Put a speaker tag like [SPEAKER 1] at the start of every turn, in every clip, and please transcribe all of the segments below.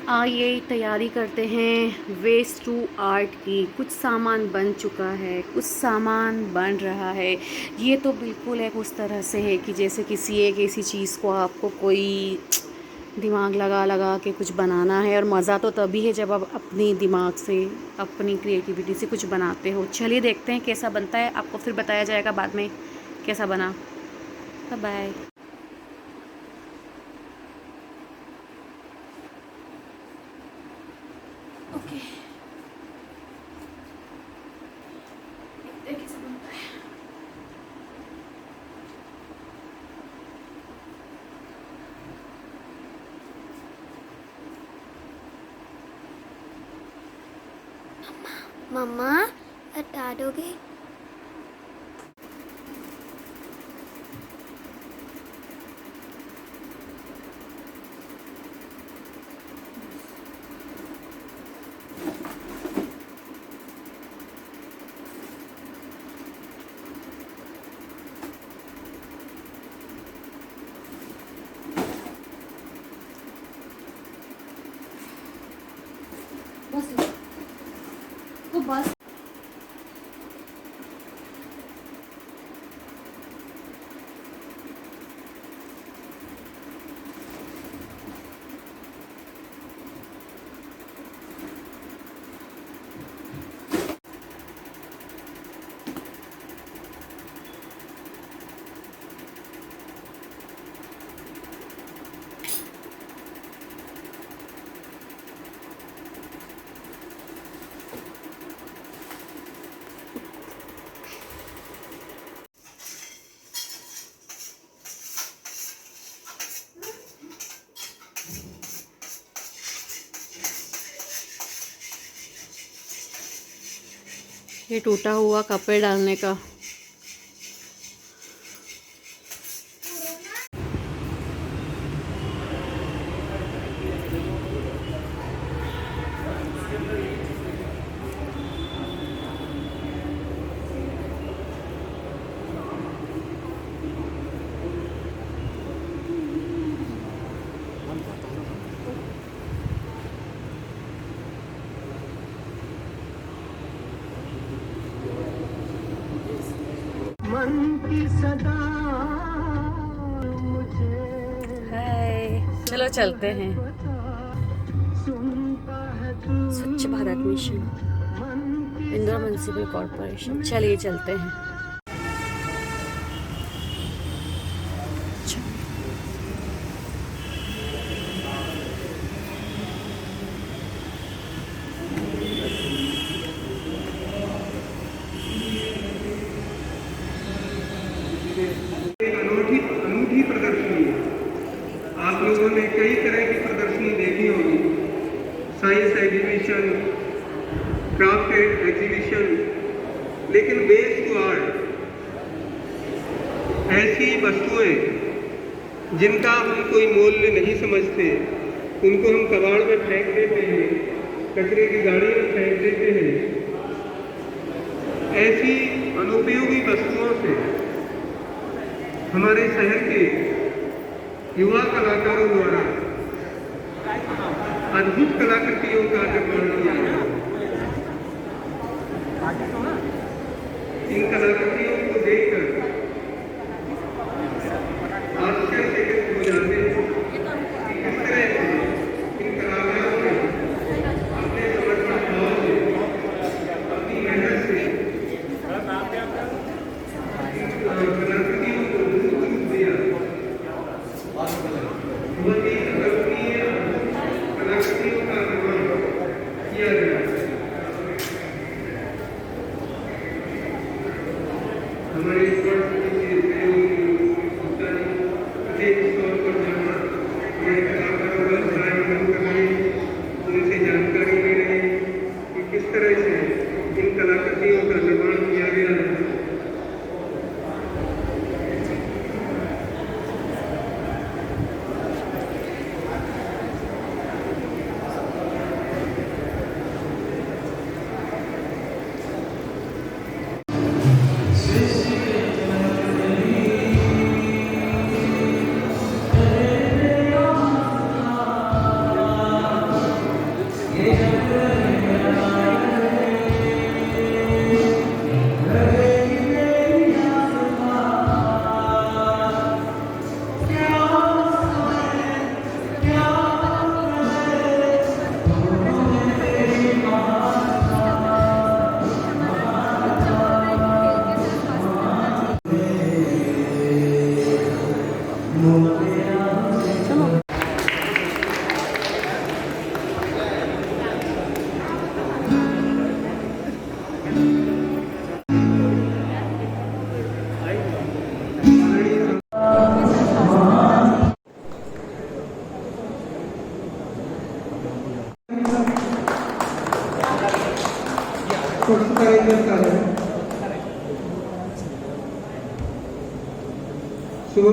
[SPEAKER 1] आइए तैयारी करते हैं वेस्ट टू आर्ट की। कुछ सामान बन चुका है, कुछ सामान बन रहा है। ये तो बिल्कुल एक उस तरह से है कि जैसे किसी एक ऐसी चीज़ को आपको कोई दिमाग लगा लगा के कुछ बनाना है, और मज़ा तो तभी है जब आप अपनी दिमाग से, अपनी क्रिएटिविटी से कुछ बनाते हो। चलिए देखते हैं कैसा बनता है, आपको फिर बताया जाएगा बाद में कैसा बना। Bye bye. ओके, देखते हैं कैसा बनता है।
[SPEAKER 2] मम्मा हटा दोगे?
[SPEAKER 1] बस तो बस। ये टूटा हुआ कपड़े डालने का।
[SPEAKER 3] मन की सदा मुझे
[SPEAKER 1] हाय, चलो चलते हैं।
[SPEAKER 3] सुनता है तू
[SPEAKER 1] स्वच्छ भारत मिशन,
[SPEAKER 3] मन की
[SPEAKER 1] इंदौर म्यूनसिपल कॉरपोरेशन। चलिए चलते हैं।
[SPEAKER 4] अनूठी अनूठी प्रदर्शनी है। आप लोगों ने कई तरह की प्रदर्शनी देखी होगी, साइंस एग्जीबिशन, क्राफ्ट एग्जीबिशन, लेकिन वेस्ट टू आर्ट ऐसी वस्तुएं जिनका हम कोई मूल्य नहीं समझते, उनको हम कबाड़ में फेंक देते हैं, कचरे की गाड़ी में फेंक देते हैं। ऐसी अनुपयोगी वस्तुओं से हमारे शहर के युवा कलाकारों द्वारा अद्भुत कलाकृतियों का निर्माण किया गया। इन कलाकृतियों को देखकर आश्चर्यचकित हो जाते हैं कि किस तरह से इन कलाकारों ने अपने समर्पण भाव से, अपनी मेहनत से कलाकृतियों को रूप दिया। बहुत ही अद्वितीय कलाकृतियों का निर्माण किया गया। स्वच्छता रेंजर्स आ रहे हैं। शुभ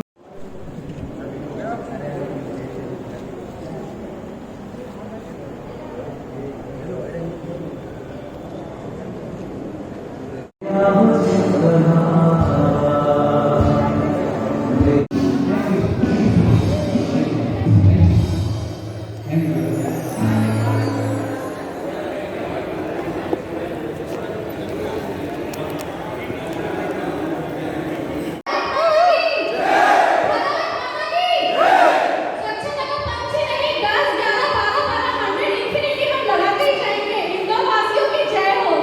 [SPEAKER 5] स्वच्छता को 5 से नहीं 10, 11, 12, 100 इंफिनिटी हम लगाते ही जाएंगे। इंदौरवासियों की जय हो।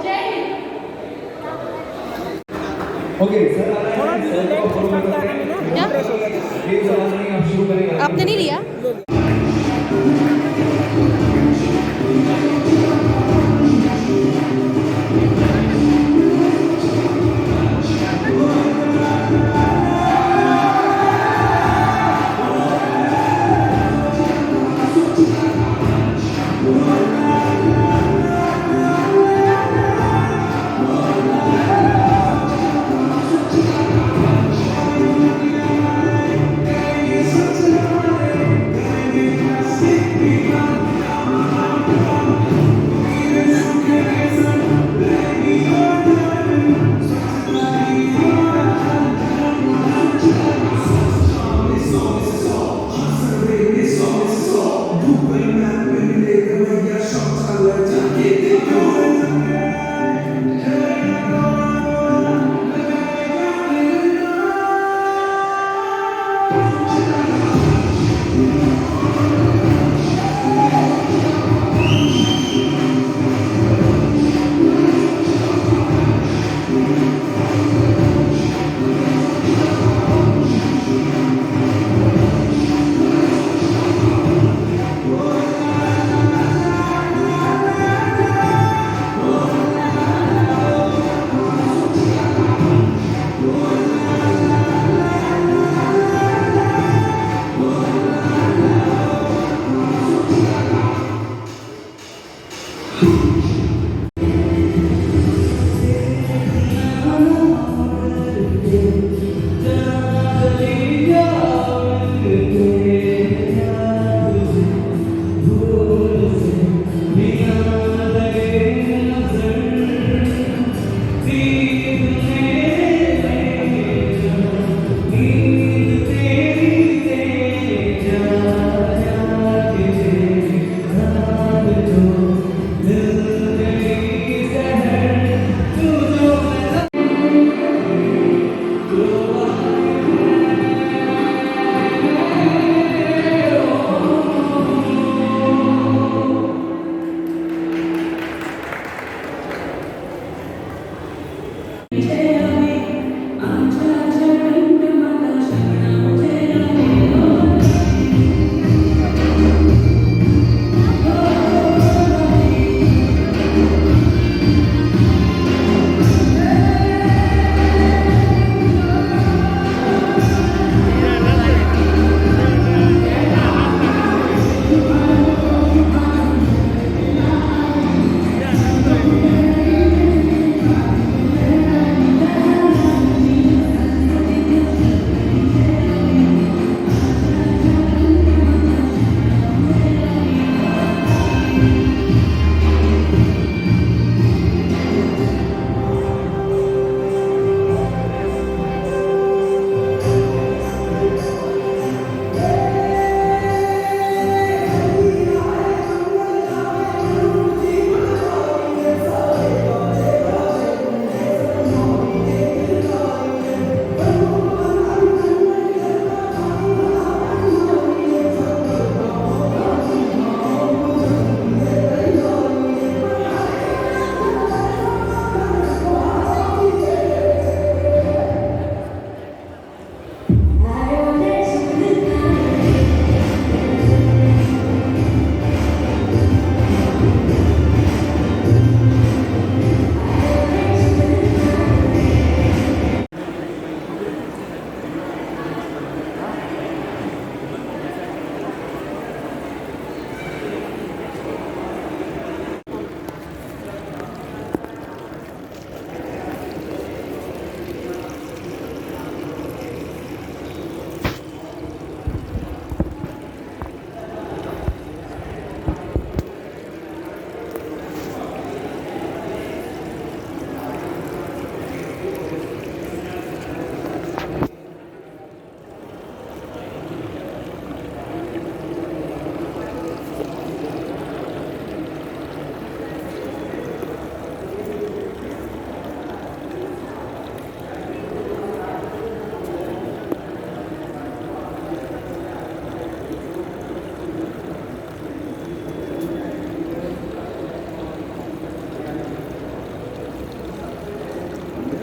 [SPEAKER 5] जय हिंद।
[SPEAKER 6] ओके सर आ रहा है सर को फॉलो करते हैं ये सवाल नहीं आप शुरू करेंगे
[SPEAKER 1] आपने नहीं लिया?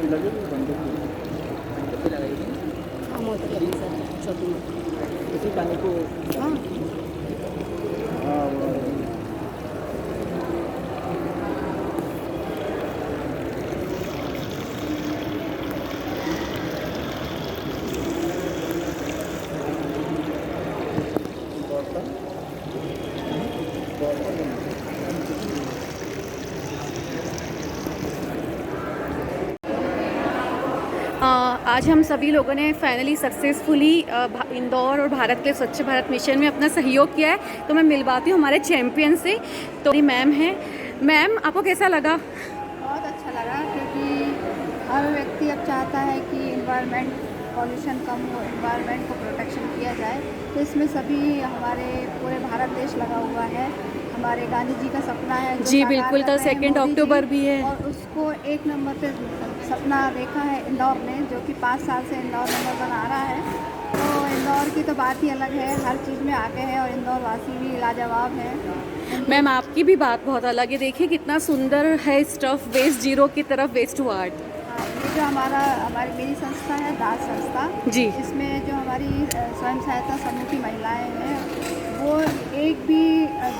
[SPEAKER 6] किसी पानी को
[SPEAKER 1] आज हम सभी लोगों ने फाइनली सक्सेसफुली इंदौर और भारत के स्वच्छ भारत मिशन में अपना सहयोग किया है। तो मैं मिलवाती हूँ हमारे चैम्पियन से। तो मेरी मैम है। मैम, आपको कैसा लगा?
[SPEAKER 7] बहुत अच्छा लगा, क्योंकि हर व्यक्ति अब चाहता है कि इन्वायरमेंट पॉल्यूशन कम हो, इन्वायरमेंट को प्रोटेक्शन किया जाए। तो इसमें सभी हमारे पूरे भारत देश लगा हुआ है। हमारे गांधी जी का सपना है जो
[SPEAKER 1] जी
[SPEAKER 7] साकार
[SPEAKER 1] बिल्कुल,
[SPEAKER 7] कर
[SPEAKER 1] कल
[SPEAKER 7] रहे हैं
[SPEAKER 1] 2
[SPEAKER 7] मोदी
[SPEAKER 1] अक्टूबर
[SPEAKER 7] जी,
[SPEAKER 1] भी है।
[SPEAKER 7] और उसको एक नंबर पे सपना देखा है इंदौर ने, जो कि 5 साल से इंदौर नंबर बना रहा है। तो इंदौर की तो बात ही अलग है, हर चीज़ में आगे है और इंदौर वासी भी लाजवाब है।
[SPEAKER 1] मैम, आपकी भी बात बहुत अलग है। देखिए कितना सुंदर है स्टफ, वेस्ट जीरो की तरफ वेस्ट टू आर्ट।
[SPEAKER 7] ये जो हमारी मेरी संस्था है, दास संस्था
[SPEAKER 1] जी।
[SPEAKER 7] इसमें जो हमारी स्वयं सहायता समूह की महिलाएं हैं, वो एक भी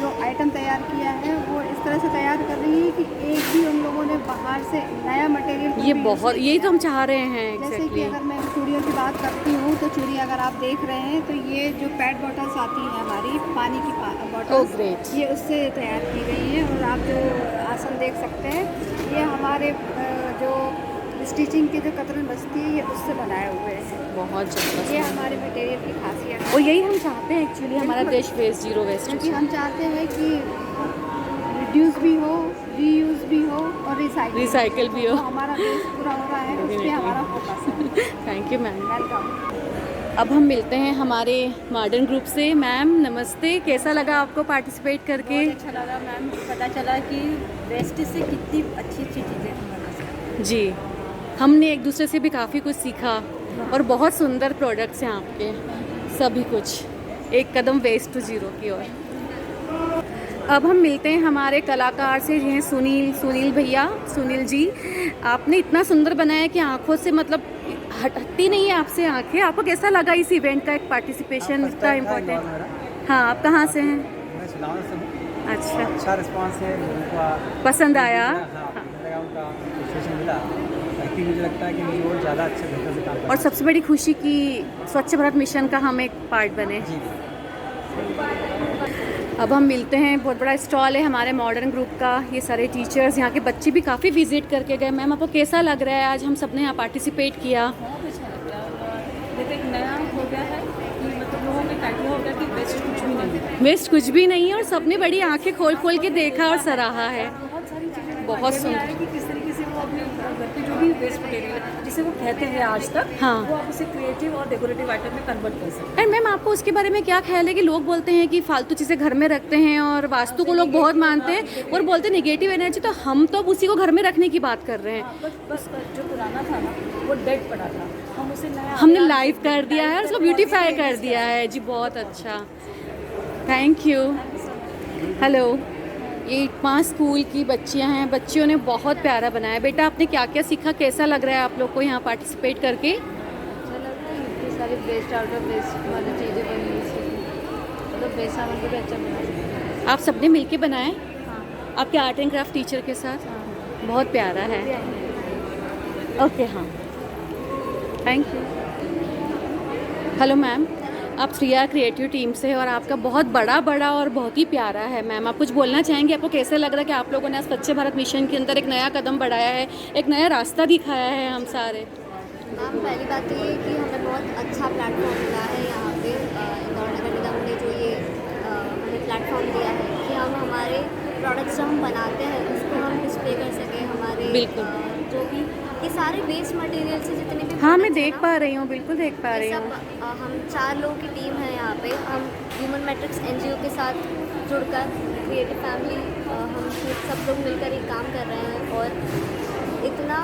[SPEAKER 7] जो आइटम तैयार किया है वो इस तरह से तैयार कर रही है कि एक भी उन लोगों ने बाहर से नया मटेरियल
[SPEAKER 1] ये बहुत, यही तो हम चाह रहे हैं
[SPEAKER 7] जैसे कि
[SPEAKER 1] एग्जैक्टली।
[SPEAKER 7] अगर मैं चूड़ियों की बात करती हूँ तो चूड़ी अगर आप देख रहे हैं तो ये जो पैड बॉटल्स आती हैं हमारी पानी की बॉटल्स,
[SPEAKER 1] ग्रेट।
[SPEAKER 7] ये उससे तैयार की गई है। और आप जो आसन देख सकते हैं, ये हमारे जो स्टिचिंग की जो कतरन बस्ती है, ये उससे बनाए हुए हैं।
[SPEAKER 1] बहुत ज़बरदस्त।
[SPEAKER 7] ये हमारे मटेरियल की खासियत है,
[SPEAKER 1] और यही हम चाहते हैं एक्चुअली, हमारा देश वेस्ट जीरो वेस्ट।
[SPEAKER 7] क्योंकि हम चाहते हैं कि रिड्यूस भी हो, रीयूज भी हो और
[SPEAKER 1] रिसाइकिल भी हो।
[SPEAKER 7] तो हमारा देश पूरा हो रहा है, उस पर हमारा फोकस है।
[SPEAKER 1] Thank you ma'am.
[SPEAKER 7] वेलकम।
[SPEAKER 1] अब हम मिलते हैं हमारे मॉडर्न ग्रुप से। मैम नमस्ते, कैसा लगा आपको पार्टिसिपेट करके?
[SPEAKER 8] बहुत अच्छा लगा मैम, पता चला कि वेस्ट से कितनी अच्छी अच्छी चीज़ें हम बना सकते हैं।
[SPEAKER 1] जी, हमने एक दूसरे से भी काफ़ी कुछ सीखा और बहुत सुंदर प्रोडक्ट्स हैं आपके, सभी कुछ एक कदम वेस्ट टू ज़ीरो की ओर। अब हम मिलते हैं हमारे कलाकार से, ये हैं सुनील भैया। सुनील जी, आपने इतना सुंदर बनाया कि आंखों से मतलब हटती नहीं है आपसे आंखें। आपको कैसा लगा इस इवेंट का एक पार्टिसिपेशन इतना इम्पोर्टेंट? हाँ, आप कहाँ से हैं?
[SPEAKER 6] मैं शिलांग से हूँ।
[SPEAKER 1] अच्छा,
[SPEAKER 6] अच्छा रिस्पांस है लोगों का,
[SPEAKER 1] पसंद आया?
[SPEAKER 6] हाँ, लगा उनका अप्रिशिएशन मिला। ताकि मुझे लगता है कि मुझे और ज़्यादा अच्छे बेहतर से काम करना
[SPEAKER 1] और सबसे बड़ी खुशी कि स्वच्छ भारत मिशन का हम एक पार्ट बने।
[SPEAKER 6] जी।
[SPEAKER 1] अब हम मिलते हैं, बहुत बड़ा स्टॉल है हमारे मॉडर्न ग्रुप का। ये सारे टीचर्स, यहाँ के बच्चे भी काफ़ी विजिट करके गए। मैम, आपको कैसा लग रहा है आज हम सब ने यहाँ पार्टिसिपेट किया?
[SPEAKER 8] बहुत अच्छा लग रहा है। देखो एक नया हो गया है कि मतलब लोगों में आइडिया हो गया कि वेस्ट कुछ भी नहीं है।
[SPEAKER 1] वेस्ट कुछ भी नहीं है, और सबने बड़ी आंखें खोल खोल के देखा और सराहा है।
[SPEAKER 8] बहुत सारी चीज़ें
[SPEAKER 1] बहुत
[SPEAKER 8] समझ में आ रहा है कि किस तरीके से वो अपने घर पे जो भी वेस्ट मटेरियल है, जिसे वो कहते हैं आज तक,
[SPEAKER 1] हाँ।
[SPEAKER 8] वो आप उसे क्रिएटिव और डेकोरेटिव आइटम में कन्वर्ट कर सकते
[SPEAKER 1] एंड मैम, आपको उसके बारे में क्या ख्याल है कि लोग बोलते हैं कि फालतू चीज़ें घर में रखते हैं और वास्तु को लोग बहुत मानते हैं और बोलते हैं नेगेटिव एनर्जी, तो हम तो अब उसी को घर में रखने की बात कर रहे हैं।
[SPEAKER 8] हैं। बस जो पुराना था ना, वो डेड पड़ा था, हम उसे नया
[SPEAKER 1] हमने लाइव कर दिया है और उसको ब्यूटीफाई कर दिया है। जी बहुत अच्छा, थैंक यू। हेलो, ये 5 स्कूल की बच्चियां हैं, बच्चियों ने बहुत प्यारा बनाया। बेटा, आपने क्या क्या सीखा, कैसा लग रहा है आप लोग को यहाँ पार्टिसिपेट करके?
[SPEAKER 7] अच्छा लग रहा है, इतनी सारी बेस्ट आउट ऑफ वेस्ट वाली चीज़ें बनी इससे, मतलब बेस्ट सामान को भी अच्छा बना।
[SPEAKER 1] आप सबने मिलके बनाए? आपके आर्ट एंड क्राफ्ट टीचर के साथ? बहुत प्यारा है। ओके, हाँ, थैंक यू। हेलो मैम, आप श्रिया क्रिएटिव टीम से हैं और आपका बहुत बड़ा और बहुत ही प्यारा है। मैम, आप कुछ बोलना चाहेंगे? आपको कैसे लग रहा है कि आप लोगों ने स्वच्छ भारत मिशन के अंदर एक नया कदम बढ़ाया है, एक नया रास्ता दिखाया है हम सारे?
[SPEAKER 2] मैम, पहली बात तो ये कि हमें बहुत अच्छा प्लेटफॉर्म मिला है यहाँ पे इंदौर नगर निगम ने जो ये हमें प्लेटफॉर्म दिया है कि हम हमारे प्रोडक्ट्स जो हम बनाते हैं उसको हम डिस्प्ले कर सकें। हमारे
[SPEAKER 1] बिल्कुल।
[SPEAKER 2] जो भी ये सारे वेस्ट मटेरियल से जितने भी
[SPEAKER 1] हाँ, मैं
[SPEAKER 2] products हैं
[SPEAKER 1] देख
[SPEAKER 2] ना,
[SPEAKER 1] पा रही हूँ, बिल्कुल देख पा रही
[SPEAKER 2] ये
[SPEAKER 1] हूँ।
[SPEAKER 2] सब हम 4 लोगों की टीम है यहाँ पे। हम ह्यूमन मैट्रिक्स NGO के साथ जुड़कर क्रिएटिव फैमिली हम सब लोग मिलकर ये काम कर रहे हैं। और इतना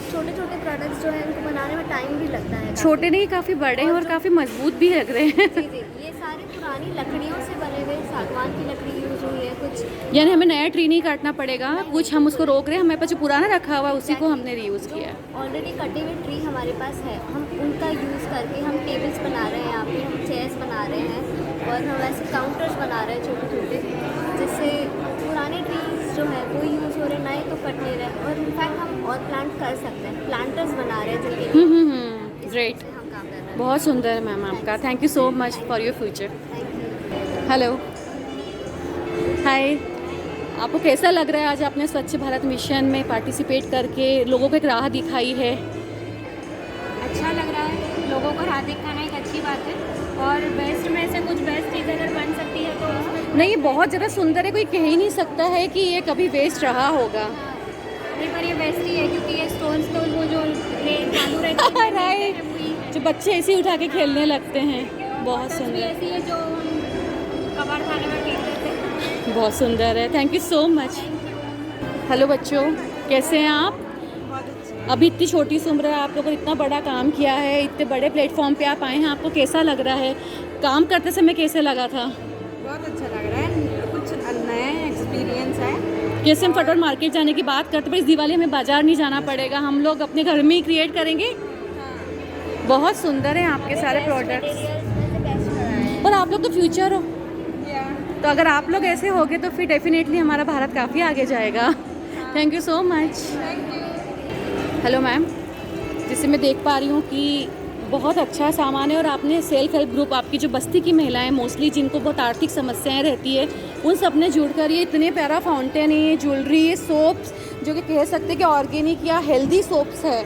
[SPEAKER 2] छोटे छोटे प्रोडक्ट्स जो है इनको बनाने में टाइम भी लगता है।
[SPEAKER 1] छोटे नहीं, काफ़ी बड़े हैं और काफ़ी मजबूत भी लग रहे हैं।
[SPEAKER 2] जी जी, ये सारे पुरानी लकड़ियों से बने हुए, सागवान की लकड़ी यूज़ हुई है, कुछ
[SPEAKER 1] यानी हमें नया ट्री नहीं काटना पड़ेगा, कुछ हम उसको रोक रहे हैं, हमारे पास जो पुराना रखा हुआ है उसी को हमने रीयूज़ किया है।
[SPEAKER 2] ऑलरेडी कटे हुए ट्री हमारे पास है, हम उनका यूज़ करके हम टेबल्स बना रहे हैं, यहाँ पे हम चेयर्स बना रहे हैं और हम ऐसे काउंटर्स बना रहे हैं छोटे छोटे, जिससे पुराने ट्रीज जो है वो यूज़ हो रहे, नए तो कट नहीं रहे। और इनफैक्ट हम और प्लांट कर सकते हैं, प्लांटर्स बना रहे हैं जिनके लिए
[SPEAKER 1] ग्रेट,
[SPEAKER 2] हम काम कर रहे हैं।
[SPEAKER 1] बहुत सुंदर है मैम आपका। Thank you so much for your future.
[SPEAKER 2] Thank you.
[SPEAKER 1] Hello, hi, आपको कैसा लग रहा है आज आपने स्वच्छ भारत मिशन में पार्टिसिपेट करके लोगों को एक राह दिखाई है?
[SPEAKER 9] अच्छा लग रहा है, लोगों को राह दिखाना एक अच्छी बात है और बेस्ट में से कुछ बेस्ट चीज़ अगर बन सकती है तो उसमें
[SPEAKER 1] नहीं, बहुत ज़्यादा सुंदर है, कोई कह ही नहीं सकता है कि ये कभी वेस्ट रहा होगा।
[SPEAKER 9] नहीं, पर ये बेस्ट ही है क्योंकि ये स्टोन्स तो वो जो चालू रहते हैं
[SPEAKER 1] राइट, जो बच्चे ऐसे ही उठा के खेलने लगते हैं, बहुत
[SPEAKER 9] तस्वीर
[SPEAKER 1] सुंदर,
[SPEAKER 9] ऐसी है जो कबाड़ खाने में फेंक देते हैं।
[SPEAKER 1] बहुत सुंदर है। Thank you so much. Hello बच्चों, कैसे हैं आप? अभी इतनी छोटी सी उम्र है, आप लोगों ने इतना बड़ा काम किया है, इतने बड़े प्लेटफॉर्म पे आप आए हैं, आपको कैसा लग रहा है? काम करते समय कैसे लगा था?
[SPEAKER 8] बहुत अच्छा लग रहा है, कुछ नया एक्सपीरियंस है।
[SPEAKER 1] जैसे हम फटाफट मार्केट जाने की बात करते हैं, इस दिवाली हमें बाजार नहीं जाना पड़ेगा, हम लोग अपने घर में ही क्रिएट करेंगे। बहुत सुंदर है आपके सारे प्रोडक्ट्स,
[SPEAKER 2] मटेरियल्स में से बेस्ट बनाया है।
[SPEAKER 1] और आप लोग तो फ्यूचर हो, तो अगर आप लोग ऐसे होगे तो फिर डेफिनेटली हमारा भारत काफ़ी आगे जाएगा। Thank you so much. Hello ma'am, जिससे मैं देख पा रही हूँ कि बहुत अच्छा सामान है और आपने सेल्फ हेल्प ग्रुप, आपकी जो बस्ती की महिलाएं मोस्टली जिनको बहुत आर्थिक समस्याएं रहती है, उन सब ने जुड़कर ये इतने प्यारा फाउंटेन, ये ज्वेलरी, ये सोप्स, जो कि कह सकते हैं कि ऑर्गेनिक या हेल्दी सोप्स है।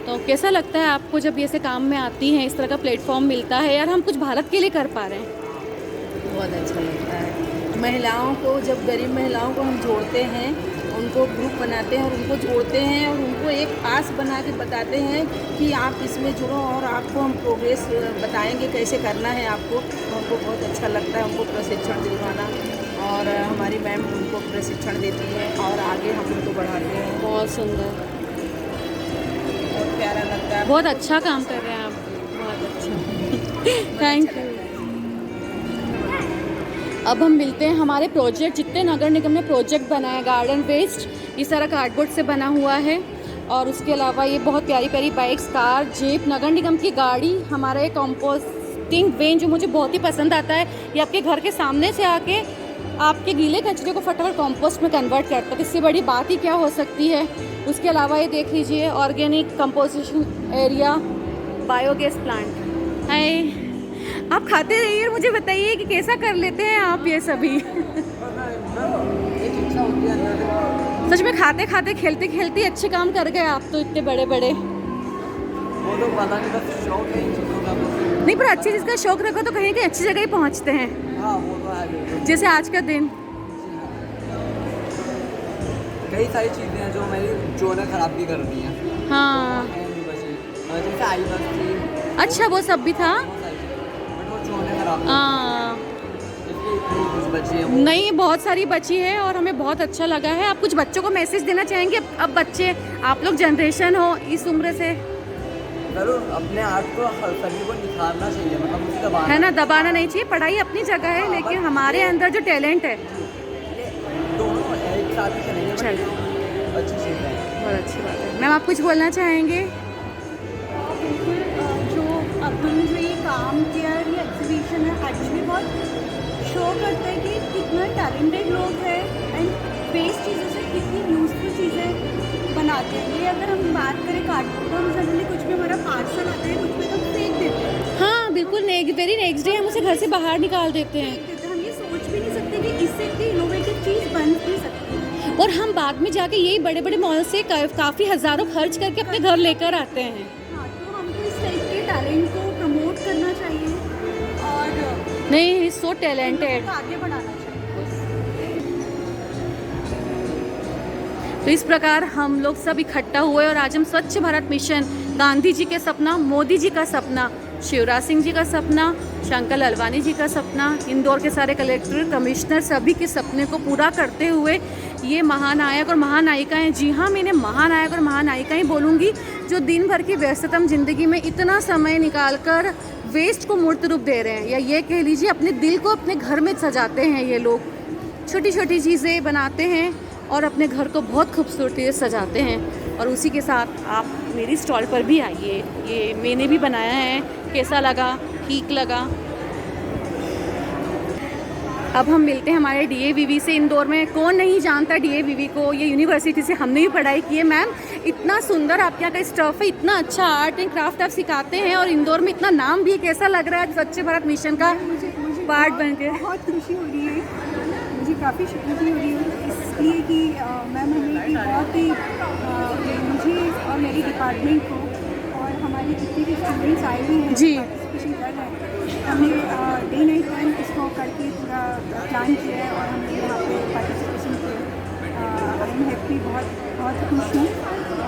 [SPEAKER 1] तो कैसा लगता है आपको जब ये से काम में आती हैं, इस तरह का प्लेटफॉर्म मिलता है, यार हम कुछ भारत के लिए कर पा रहे हैं?
[SPEAKER 8] बहुत अच्छा लगता है। महिलाओं को, जब गरीब महिलाओं को हम जोड़ते हैं, उनको ग्रुप बनाते हैं और उनको जोड़ते हैं और उनको एक पास बना के बताते हैं कि आप इसमें जुड़ो और आपको हम प्रोग्रेस बताएंगे कैसे करना है आपको। हमको बहुत अच्छा लगता है उनको प्रशिक्षण दिलवाना और हमारी मैम उनको प्रशिक्षण देती है और आगे हम उनको बढ़ाते हैं।
[SPEAKER 1] बहुत सुंदर,
[SPEAKER 8] बहुत प्यारा लगता है।
[SPEAKER 1] बहुत अच्छा काम कर रहे हैं आप, बहुत अच्छा। Thank you. अब हम मिलते हैं हमारे प्रोजेक्ट, जितने नगर निगम ने प्रोजेक्ट बनाया, गार्डन वेस्ट इस तरह कार्डबोर्ड से बना हुआ है, और उसके अलावा ये बहुत प्यारी प्यारी बाइक्स, कार, जीप, नगर निगम की गाड़ी, हमारा एक कंपोस्टिंग वेन जो मुझे बहुत ही पसंद आता है, ये आपके घर के सामने से आके आपके गीले कचरे को फटाफट कंपोस्ट में कन्वर्ट करता है, तो इससे बड़ी बात ही क्या हो सकती है। उसके अलावा ये देख लीजिए, organic composition area, biogas plant है। आप खाते रहिए और मुझे बताइए कि कैसा कर लेते हैं आप ये सभी। सच में खाते खाते खेलते खेलते अच्छे काम कर गए आप तो, इतने बड़े बड़े।
[SPEAKER 6] वो तो पता नहीं, बस शौक है इन चीज़ों का।
[SPEAKER 1] नहीं, पर अच्छी चीज़ का शौक रखो तो कहीं कहीं अच्छी जगह ही पहुंचते हैं।
[SPEAKER 6] हाँ, वो तो है।
[SPEAKER 1] जैसे आज का दिन,
[SPEAKER 6] कई सारी चीज़ें हैं जो ने खराब भी कर दी हैं।
[SPEAKER 1] हाँ
[SPEAKER 6] जैसे आई बस थी,
[SPEAKER 1] अच्छा वो सब भी था।
[SPEAKER 6] बट वो जो ने खराब
[SPEAKER 1] हाँ
[SPEAKER 6] कुछ बची है वो।
[SPEAKER 1] नहीं, बहुत सारी बची है और हमें बहुत अच्छा लगा है। आप कुछ बच्चों को मैसेज देना चाहेंगे? अब बच्चे, आप लोग जनरेशन हो इस उम्र से,
[SPEAKER 6] जरूर अपने आर्ट को सभी को निखारना चाहिए, मतलब उसे दबाना
[SPEAKER 1] है ना, दबाना नहीं चाहिए। पढ़ाई अपनी जगह है, लेकिन हमारे अंदर जो टैलेंट है,
[SPEAKER 6] दोनों एक साथ ही चलेंगे।
[SPEAKER 1] चल,
[SPEAKER 6] अच्छी चीज़ है,
[SPEAKER 1] बहुत अच्छी बात है। मैम आप कुछ बोलना चाहेंगे?
[SPEAKER 9] जो अपन जो ये काम किया है, ये एग्जीबिशन है, एक्चुअली बहुत शो करता है कि कितना टैलेंटेड लोग हैं एंड वेस्ट चीज़ों से कितनी यूजफुल चीज़ें बनाते हैं। ये अगर हम बात करें कार्डबोर्ड, हम जनरली कुछ भी हमारा पार्सल आता है, कुछ भी तो फेंक देते हैं।
[SPEAKER 1] हाँ बिल्कुल, वेरी नेक्स्ट डे हम उसे घर से बाहर निकाल देते हैं,
[SPEAKER 9] हम ये सोच भी नहीं सकते कि इससे इतनी इनोवेटिव चीज़ बन भी सकती है।
[SPEAKER 1] और हम बाद में जाके यही बड़े बड़े मॉल से काफ़ी हज़ारों खर्च करके अपने घर लेकर आते हैं।
[SPEAKER 9] हाँ, तो हमको इस टाइप के टैलेंट को प्रमोट करना चाहिए और
[SPEAKER 1] नहीं, सो टैलेंटेड।
[SPEAKER 9] आगे बढ़ाना चाहिए।
[SPEAKER 1] तो इस प्रकार हम लोग सब इकट्ठा हुए और आज हम स्वच्छ भारत मिशन, गांधी जी के सपना, मोदी जी का सपना, शिवराज सिंह जी का सपना, शंकर लालवानी जी का सपना, इंदौर के सारे कलेक्टर, कमिश्नर, सभी के सपने को पूरा करते हुए ये महानायक और महानायिकाएं, जी हाँ मैंने महानायक और महानायिकाएं बोलूँगी, जो दिन भर की व्यस्ततम ज़िंदगी में इतना समय निकालकर वेस्ट को मूर्त रूप दे रहे हैं, या ये कह लीजिए अपने दिल को अपने घर में सजाते हैं ये लोग। छोटी छोटी चीज़ें बनाते हैं और अपने घर को बहुत खूबसूरती से सजाते हैं। और उसी के साथ आप मेरी स्टॉल पर भी आइए, ये मैंने भी बनाया है, कैसा लगा, ठीक लगा। अब हम मिलते हैं हमारे DAVV से इंदौर में। कौन नहीं जानता DAVV को, ये यूनिवर्सिटी से हमने भी पढ़ाई की है। मैम इतना सुंदर आपके यहाँ का स्टफ है, इतना अच्छा आर्ट एंड क्राफ्ट आप सिखाते हैं और इंदौर में इतना नाम भी है। कैसा लग रहा है स्वच्छ भारत मिशन का
[SPEAKER 9] मुझे
[SPEAKER 1] पार्ट बन के?
[SPEAKER 9] बहुत खुशी हो रही है, मुझे काफ़ी खुशी हो रही है इसलिए कि मैम हमें कि बहुत ही मुझे और मेरे डिपार्टमेंट को और हमारे जितने भी स्टूडेंट्स आए हुए हैं
[SPEAKER 1] जी।
[SPEAKER 9] पार्टिसिपेशन कर रहे हैं, हमने डे नाइट टाइम इसको करके पूरा प्लान किया है और हमने यहाँ पे पार्टिसिपेशन किया। आई एम हैप्पी, बहुत बहुत खुश हूँ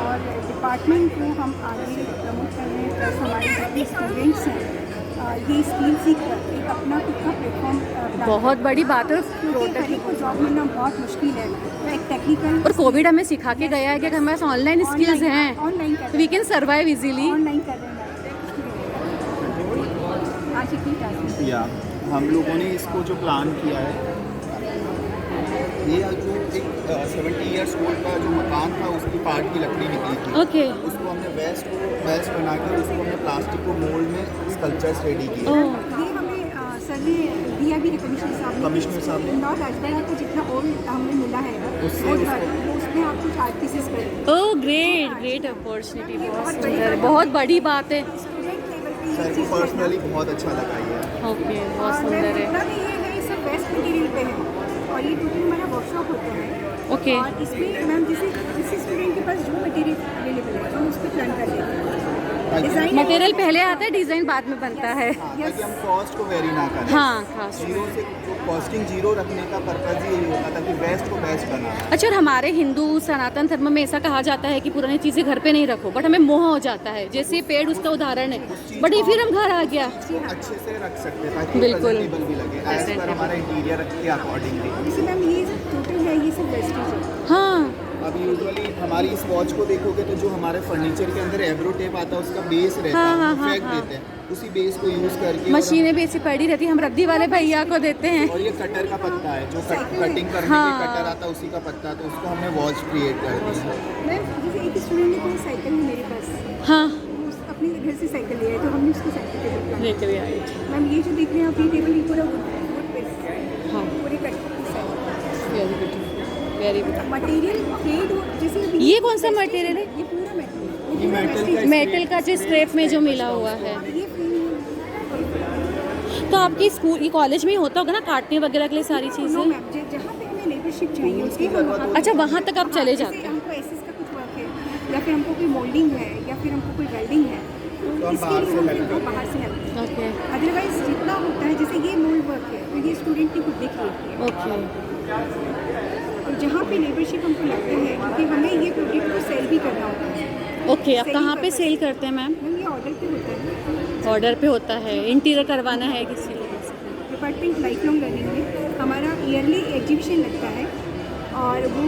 [SPEAKER 9] और डिपार्टमेंट को हम आगे प्रमोट कर रहे हैं। प्लस हमारे जितने स्टूडेंट्स हैं ये स्किल सीख कर एक अपना खुद का प्लेटफॉर्म
[SPEAKER 1] बहुत बड़ी बात है।
[SPEAKER 9] प्रोडक्ट को जॉब मिलना बहुत मुश्किल है, तो एक टेक्निकल
[SPEAKER 1] और कोविड हमें सिखा के गया है कि हमारे पास ऑनलाइन स्किल्स हैं,
[SPEAKER 9] ऑनलाइन कर
[SPEAKER 1] we can survive easily.
[SPEAKER 9] Online कर रहे हैं। आज इतनी टाइम
[SPEAKER 10] या हम लोगों ने इसको जो प्लान किया है, ये जो एक 70 ईयर्स ओल्ड का जो मकान था उसकी पार्ट की लकड़ी निकली थी।
[SPEAKER 1] ओके।
[SPEAKER 10] उसको हमने वेस्ट बना के उसको हमने प्लास्टिक को मोल्ड में स्कल्पचर्स रेडी किए।
[SPEAKER 9] ये हमें सर ने दिया भी है कमिश्नर साहब ने। इंदौर राजबाड़ा को जितना ओल्ड हमें मिला है उसमें आप कुछ आर्ट पीसेस करें।
[SPEAKER 1] ओह ग्रेट अपॉर्चुनिटी, बहुत सुंदर, बहुत बड़ी बात है।
[SPEAKER 10] सर को पर्सनली बहुत अच्छा लगा ये।
[SPEAKER 1] ओके, बहुत सुंदर है।
[SPEAKER 9] जितना भी ये है सब वेस्ट मटेरियल पे है और ये टोटल हमारा वर्कशॉप होता है।
[SPEAKER 1] ओके।
[SPEAKER 9] और इसमें मैम जिस स्टूडेंट के पास जो मटेरियल अवेलेबल है हम उस पर प्लान कर लेते हैं। डिज़ाइन
[SPEAKER 1] मटेरियल पहले आता है, डिज़ाइन बाद में बनता है।
[SPEAKER 10] ताकि हम कॉस्ट को वेरी ना करें।
[SPEAKER 1] हाँ, खास
[SPEAKER 10] जीरो से कॉस्टिंग जीरो रखने का पर्पज ही यही होता था कि बेस्ट को बेस्ट बनाना।
[SPEAKER 1] अच्छा, और हमारे हिंदू सनातन धर्म में ऐसा कहा जाता है कि पुरानी चीज़ें घर पे नहीं रखो, बट हमें मोह हो जाता है। जैसे ये पेड़ उसका उदाहरण है, बट ये फिर हम घर आ गया।
[SPEAKER 10] अच्छे से रख सकते हैं ताकि
[SPEAKER 1] बिल्कुल।
[SPEAKER 10] प्रेजेंटेबल भी लगे एज पर हमारा इंटीरियर के अकॉर्डिंगली।
[SPEAKER 9] जैसे मैम ये टोटल है, ये सब वेस्टेज है।
[SPEAKER 1] हाँ,
[SPEAKER 10] अब यूजुअली हमारी इस वॉच को देखोगे तो जो हमारे फर्नीचर के अंदर एब्रो टेप आता है उसका बेस रहता है,
[SPEAKER 1] हाँ,
[SPEAKER 10] हम फेंक देते हैं। उसी बेस को यूज़ करके
[SPEAKER 1] मशीनें भी ऐसी पड़ी रहती है, हम रद्दी वाले भैया को देते हैं।
[SPEAKER 10] और ये कटर का पत्ता है जो कटिंग करने
[SPEAKER 1] हाँ।
[SPEAKER 10] के कटर आता है उसी का पत्ता, तो उसको हमने वॉच क्रिएट कर दी है।
[SPEAKER 9] मैम जैसे एक स्टूडेंट ने कोई साइकिल है मेरे पास,
[SPEAKER 1] हाँ,
[SPEAKER 9] अपने घर से साइकिल लिया है तो हमने उसको साइकिल टेबल प्लान
[SPEAKER 1] लेके भी आई।
[SPEAKER 9] मैम ये जो देख रहे हैं आप, ये टेबल ये पूरा वुड बेस
[SPEAKER 1] हाँ,
[SPEAKER 9] पूरे कट पीस है।
[SPEAKER 1] Very good, very good.
[SPEAKER 9] Material thread जैसे अभी
[SPEAKER 1] ये कौन सा मटेरियल है?
[SPEAKER 9] ये पूरा मेटल,
[SPEAKER 10] ये मेटल का
[SPEAKER 1] मेटल का जो स्क्रैप में जो मिला हुआ है।
[SPEAKER 9] ये
[SPEAKER 1] तो आपके स्कूल, ये कॉलेज में ही होता होगा ना काटने वगैरह के लिए सारी
[SPEAKER 9] नो
[SPEAKER 1] चीज़ें?
[SPEAKER 9] मैम जहाँ पे हमें लेबरशिप चाहिए उसकी हम वहाँ पे-
[SPEAKER 1] अच्छा, वहाँ तक आप चले
[SPEAKER 9] जैसे
[SPEAKER 1] जाते हैं।
[SPEAKER 9] हमको एसएस का कुछ वर्क है या फिर हमको कोई मोल्डिंग है या फिर हमको कोई वेल्डिंग है तो इसके लिए हम फिर बाहर से हेल्प।
[SPEAKER 1] ओके,
[SPEAKER 9] अदरवाइज जितना होता है, जैसे ये मोल्ड वर्क है तो ये स्टूडेंट ने खुद देख लिया।
[SPEAKER 1] ओके,
[SPEAKER 9] तो जहाँ पे लेबरशिप हमको लगता है क्योंकि हमें ये प्रोडक्ट को सेल भी करना होता है।
[SPEAKER 1] ओके। आप कहाँ पे सेल करते हैं मैम?
[SPEAKER 9] मैम ये ऑर्डर पे होता है,
[SPEAKER 1] ऑर्डर पे होता है, इंटीरियर करवाना है किसी को?
[SPEAKER 9] डिपार्टमेंट लाइफ लॉन्ग लर्निंग में हमारा ईयरली एग्जीबिशन लगता है और वो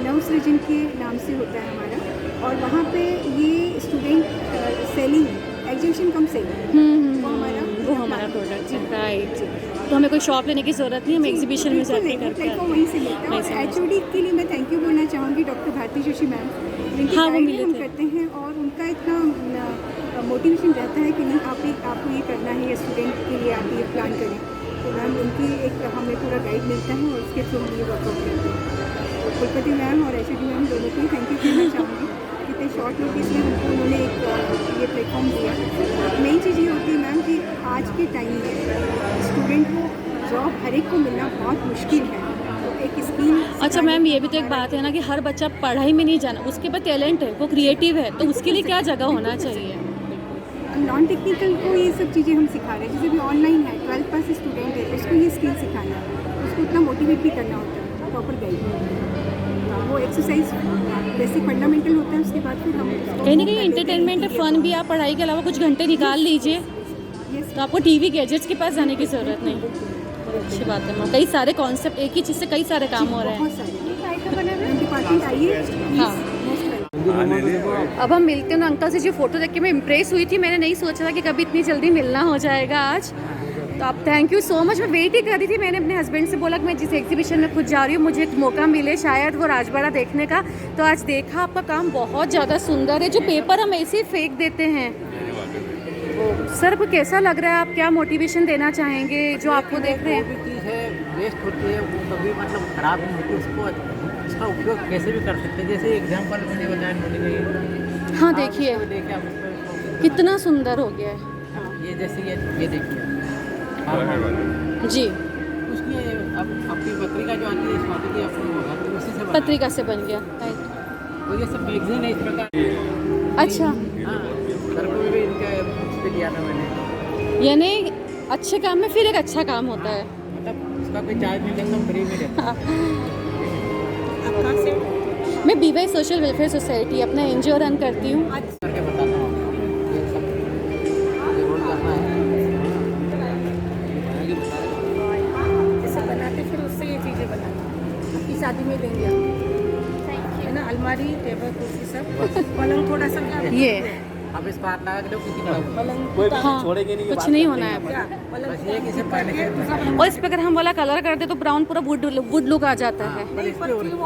[SPEAKER 9] नव सृजन के नाम से होता है हमारा। और वहाँ पे ये student selling exhibition cum sale
[SPEAKER 1] वो हमारा प्रोडक्ट है, राइट। तो हमें कोई शॉप लेने की ज़रूरत नहीं, हम एग्जीबिशन में जाके करते
[SPEAKER 9] प्लेटफॉर्म वहीं से मिलता है।
[SPEAKER 1] वहीं से
[SPEAKER 9] और एचओडी के लिए मैं थैंक यू बोलना चाहूँगी डॉक्टर भारती जोशी मैम, जिनकी
[SPEAKER 1] हाँ, वो
[SPEAKER 9] गाइड
[SPEAKER 1] मिले
[SPEAKER 9] हम
[SPEAKER 1] थे।
[SPEAKER 9] करते हैं और उनका इतना मोटिवेशन रहता है कि नहीं आपको ये करना है, स्टूडेंट के लिए आप ये प्लान करें। तो मैम उनकी एक हमें पूरा गाइड मिलता है और उसके थ्रू हम ये वर्कआउट करते हैं। तो कुलपति मैम और एचओडी मैम दोनों को थैंक यू कहना चाहूँगी। कितने शॉर्ट नोटिस में हमको उन्होंने एक ये प्लेटफॉर्म दिया। मेन चीज़ ये होती है मैम कि आज के टाइम में स्टूडेंट को जॉब हर एक को मिलना बहुत मुश्किल है। तो एक स्कीम।
[SPEAKER 1] अच्छा मैम, ये भी तो एक बात है ना कि हर बच्चा पढ़ाई में नहीं जाना, उसके पास टैलेंट है, वो क्रिएटिव है, तो उसके लिए क्या जगह होना चाहिए?
[SPEAKER 9] नॉन टेक्निकल को ये सब चीज़ें हम सिखा रहे हैं। जैसे भी ऑनलाइन है, 12th पास स्टूडेंट है, उसको ये स्किल सिखाना है, उसको उतना मोटिवेट भी करना होता है, प्रॉपर गाइड। वो एक्सरसाइज बेसिक फंडामेंटल होता है, उसके बाद फिर हम
[SPEAKER 1] कहीं ना कहीं एंटरटेनमेंट है, फन भी। आप पढ़ाई के अलावा कुछ घंटे निकाल लीजिए तो आपको टीवी गैजेट्स के पास जाने की ज़रूरत नहीं। अच्छी बात है मैम, कई सारे कॉन्सेप्ट, एक ही चीज़ से कई सारे काम हो रहे हैं।
[SPEAKER 9] बहुत सारे डिपार्टमेंट आइए।
[SPEAKER 1] हाँ। अब हम मिलते हैं ना अंकल से। जो फ़ोटो देख के मैं इम्प्रेस हुई थी, मैंने नहीं सोचा था कि कभी इतनी जल्दी मिलना हो जाएगा आज। तो आप थैंक यू सो मच। मैं वेट ही कर रही थी, मैंने अपने हस्बैंड से बोला कि मैं जिस एग्जीबिशन में खुद जा रही हूँ मुझे एक मौका मिले शायद वो राजवाड़ा देखने का। तो आज देखा, आपका काम बहुत ज़्यादा सुंदर है। जो पेपर हम ऐसे ही फेंक देते हैं, सर को कैसा लग रहा है? आप क्या मोटिवेशन देना चाहेंगे जो आपको देख रहे हैं?
[SPEAKER 11] जो भी चीज़ है वेस्ट होती है वो कभी मतलब ख़राब नहीं होती, उसको उसका उपयोग कैसे भी कर सकते हैं। जैसे एग्जाम्पल मैंने बताया नोटी में,
[SPEAKER 1] हाँ देखिए
[SPEAKER 11] देखिए आप उसको
[SPEAKER 1] कितना सुंदर हो गया है।
[SPEAKER 11] ये जैसे ये देखिए
[SPEAKER 1] जी,
[SPEAKER 11] उसमें अब आपकी बकरी का जो आती है स्वाति की अपनी होगा तो उसी से बना
[SPEAKER 1] पत्रिका से बन गया, राइट।
[SPEAKER 11] तो ये सब मैगजीन है इस प्रकार।
[SPEAKER 1] अच्छा,
[SPEAKER 11] हाँ, सर को भी इनका उस पे दिया था मैंने।
[SPEAKER 1] यानी अच्छे काम में फिर एक अच्छा काम होता है।
[SPEAKER 11] मतलब उसका कोई चार्ज नहीं लेता, फ्री में रहता है।
[SPEAKER 1] मैं बीवाई सोशल वेलफेयर सोसाइटी अपना एनजीओ रन करती हूँ।
[SPEAKER 11] करके बताता हूँ ये सब जरूर करना है।
[SPEAKER 8] जैसे बनाते फिर उससे ये चीज़ें बनाते आपकी शादी में देंगे है ना। अलमारी, टेबल, कुर्सी सब, पलंग थोड़ा सा
[SPEAKER 1] ये
[SPEAKER 11] अब इसको हाथ लगा के दो किसी का
[SPEAKER 8] पलंग
[SPEAKER 1] हाँ, कुछ नहीं होना है।
[SPEAKER 11] बस ये किसी पहले से
[SPEAKER 1] और इस पे अगर हम वाला कलर कर दे तो ब्राउन पूरा वुड लुक आ जाता है।
[SPEAKER 8] वो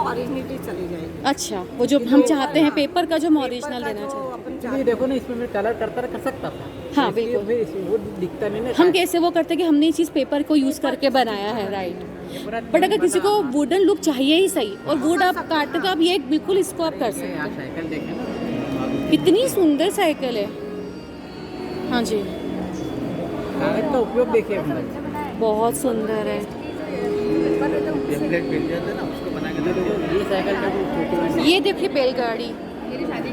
[SPEAKER 8] ओरिजिनलिटी चली जाएगी।
[SPEAKER 1] अच्छा, वो जो हम चाहते हैं पेपर का जो हम ओरिजिनल देना चाहते हैं।
[SPEAKER 11] ये देखो ना, इसमें मैं कलर कर सकता था।
[SPEAKER 1] हाँ,
[SPEAKER 11] इसलिए
[SPEAKER 1] बिल्कुल।
[SPEAKER 11] फिर वो दिखता नहीं ना।
[SPEAKER 1] हम कैसे वो करते कि हमने ये चीज़ पेपर को यूज़ करके बनाया है, राइट। बट अगर किसी को वुडन लुक चाहिए ही सही, और वुड आप काट कर आप ये बिल्कुल इसको आप कर सकते
[SPEAKER 11] आप
[SPEAKER 1] हैं।
[SPEAKER 11] साइकिल देखें ना,
[SPEAKER 1] कितनी सुंदर साइकिल है। हाँ जी,
[SPEAKER 11] कागज का उपयोग देखिए अपना।
[SPEAKER 1] बहुत सुंदर है।
[SPEAKER 11] ये साइकिल का जो छोटी वाली
[SPEAKER 1] ये देखिए बैलगाड़ी,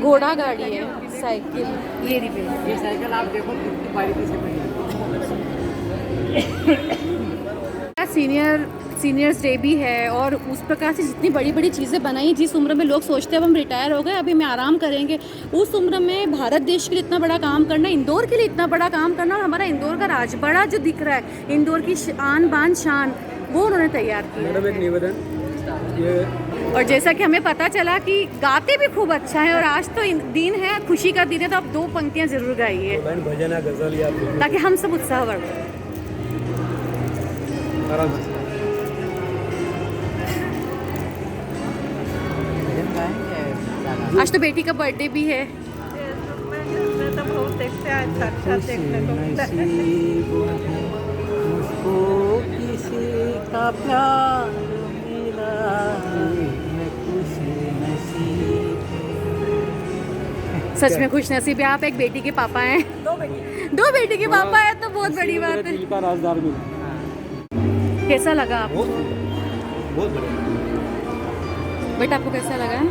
[SPEAKER 1] घोड़ा गाड़ी है, साइकिल, ये रही बैल।
[SPEAKER 11] ये साइकिल आप देखो कितनी बारीकी से बनी है।
[SPEAKER 1] सीनियर्स डे भी है और उस प्रकार से जितनी बड़ी बड़ी चीज़ें बनाई, जिस उम्र में लोग सोचते हैं अब हम रिटायर हो गए अभी मैं आराम करेंगे, उस उम्र में भारत देश के लिए इतना बड़ा काम करना, इंदौर के लिए इतना बड़ा काम करना, और हमारा इंदौर का राजवाड़ा जो दिख रहा है, इंदौर की आन बान शान, वो उन्होंने तैयार किया।
[SPEAKER 6] मैडम एक निवेदन, ये
[SPEAKER 1] और जैसा कि हमें पता चला कि गाते भी खूब अच्छा है, और आज तो दिन है, खुशी का दिन है, तो आप 2 पंक्तियाँ जरूर गाइए
[SPEAKER 6] भजन या गजल या
[SPEAKER 1] ताकि हम सब उत्साह बढ़े।
[SPEAKER 6] आराम से।
[SPEAKER 1] आज तो बेटी का बर्थडे भी है।
[SPEAKER 8] तो बहुत देखते हैं, साक्षात देखने को मिलता है।
[SPEAKER 11] मुझको किसी का प्यार मिला, मैं खुशनसीब।
[SPEAKER 1] सच में खुश नसीब है आप, एक बेटी के पापा हैं। 2 बेटी के पापा हैं तो बहुत बड़ी बात है।
[SPEAKER 6] दिल का राजदार मिला।
[SPEAKER 1] कैसा लगा आपको?
[SPEAKER 6] बहुत बढ़िया।
[SPEAKER 1] बेटा आपको कैसा लगा?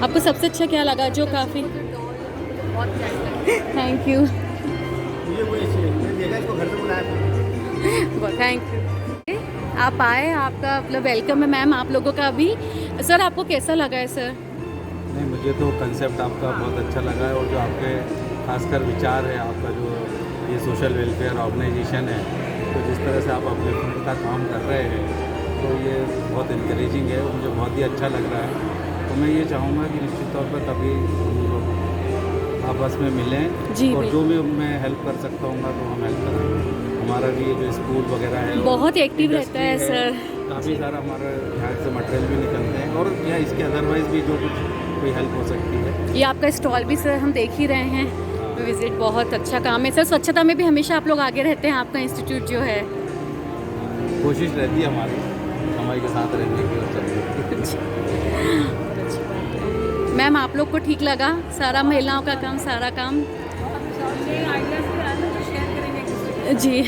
[SPEAKER 1] आपको सबसे अच्छा क्या लगा? जो काफ़ी थैंक यू,
[SPEAKER 10] मुझे वो अच्छी लगी, मैंने देखा इसको घर पे बुलाया।
[SPEAKER 1] Thank you. आप आए, आपका मतलब वेलकम है मैम आप लोगों का भी। सर आपको कैसा लगा है सर?
[SPEAKER 12] नहीं, मुझे तो कंसेप्ट आपका बहुत अच्छा लगा है, और जो आपके खासकर विचार है, आपका जो ये सोशल वेलफेयर ऑर्गेनाइजेशन है, तो जिस तरह से आप अपलिफ्टमेंट का काम कर रहे हैं, तो ये बहुत इनकरेजिंग है, मुझे बहुत ही अच्छा लग रहा है। तो मैं ये चाहूँगा कि निश्चित तौर पर कभी हम लोग आपस में मिलें
[SPEAKER 1] जी,
[SPEAKER 12] और जो भी मैं हेल्प कर सकता हूँ तो हम हेल्प करेंगे। हमारा भी ये जो स्कूल वगैरह है
[SPEAKER 1] बहुत एक्टिव रहता है सर।
[SPEAKER 12] काफ़ी सारा हमारा यहाँ से मटेरियल भी निकलते हैं, और या इसके अदरवाइज भी जो कुछ कोई हेल्प हो सकती है।
[SPEAKER 1] ये आपका स्टॉल भी सर हम देख ही रहे हैं, विजिट बहुत अच्छा काम है सर। स्वच्छता में भी हमेशा आप लोग आगे रहते हैं, आपका इंस्टीट्यूट जो है।
[SPEAKER 12] कोशिश रहती है हमारी के साथ रहने की और
[SPEAKER 1] मैम आप लोग को ठीक लगा सारा महिलाओं का काम, सारा काम? जी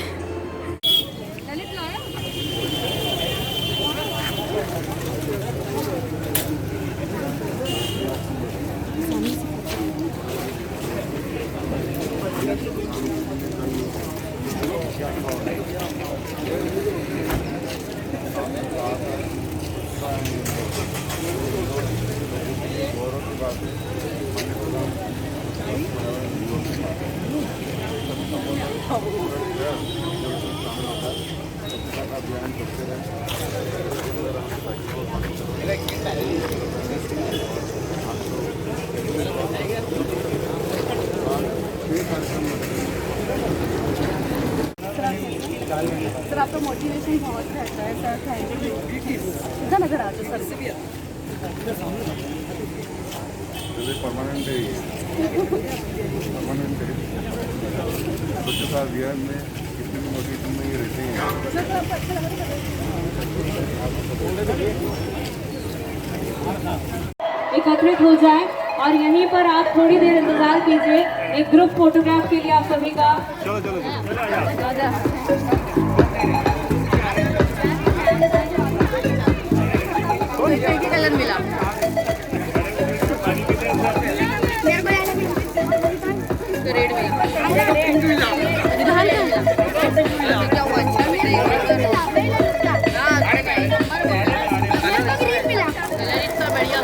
[SPEAKER 9] मोटिवेशन बहुत रहता है सर। Thank you. इधर नजर आ जाओ सर।
[SPEAKER 12] परमानेंट है, परमानेंट है। स्वच्छता अभियान में कितनी भी मोटिवेशन में ये रहते हैं।
[SPEAKER 5] एकत्रित हो जाए और यहीं पर आप थोड़ी देर इंतजार कीजिए एक ग्रुप फोटोग्राफ के लिए आप सभी का।
[SPEAKER 12] चलो चलो
[SPEAKER 8] कलर मिला रेड मिला क्या हुआ अच्छा इतना बढ़िया।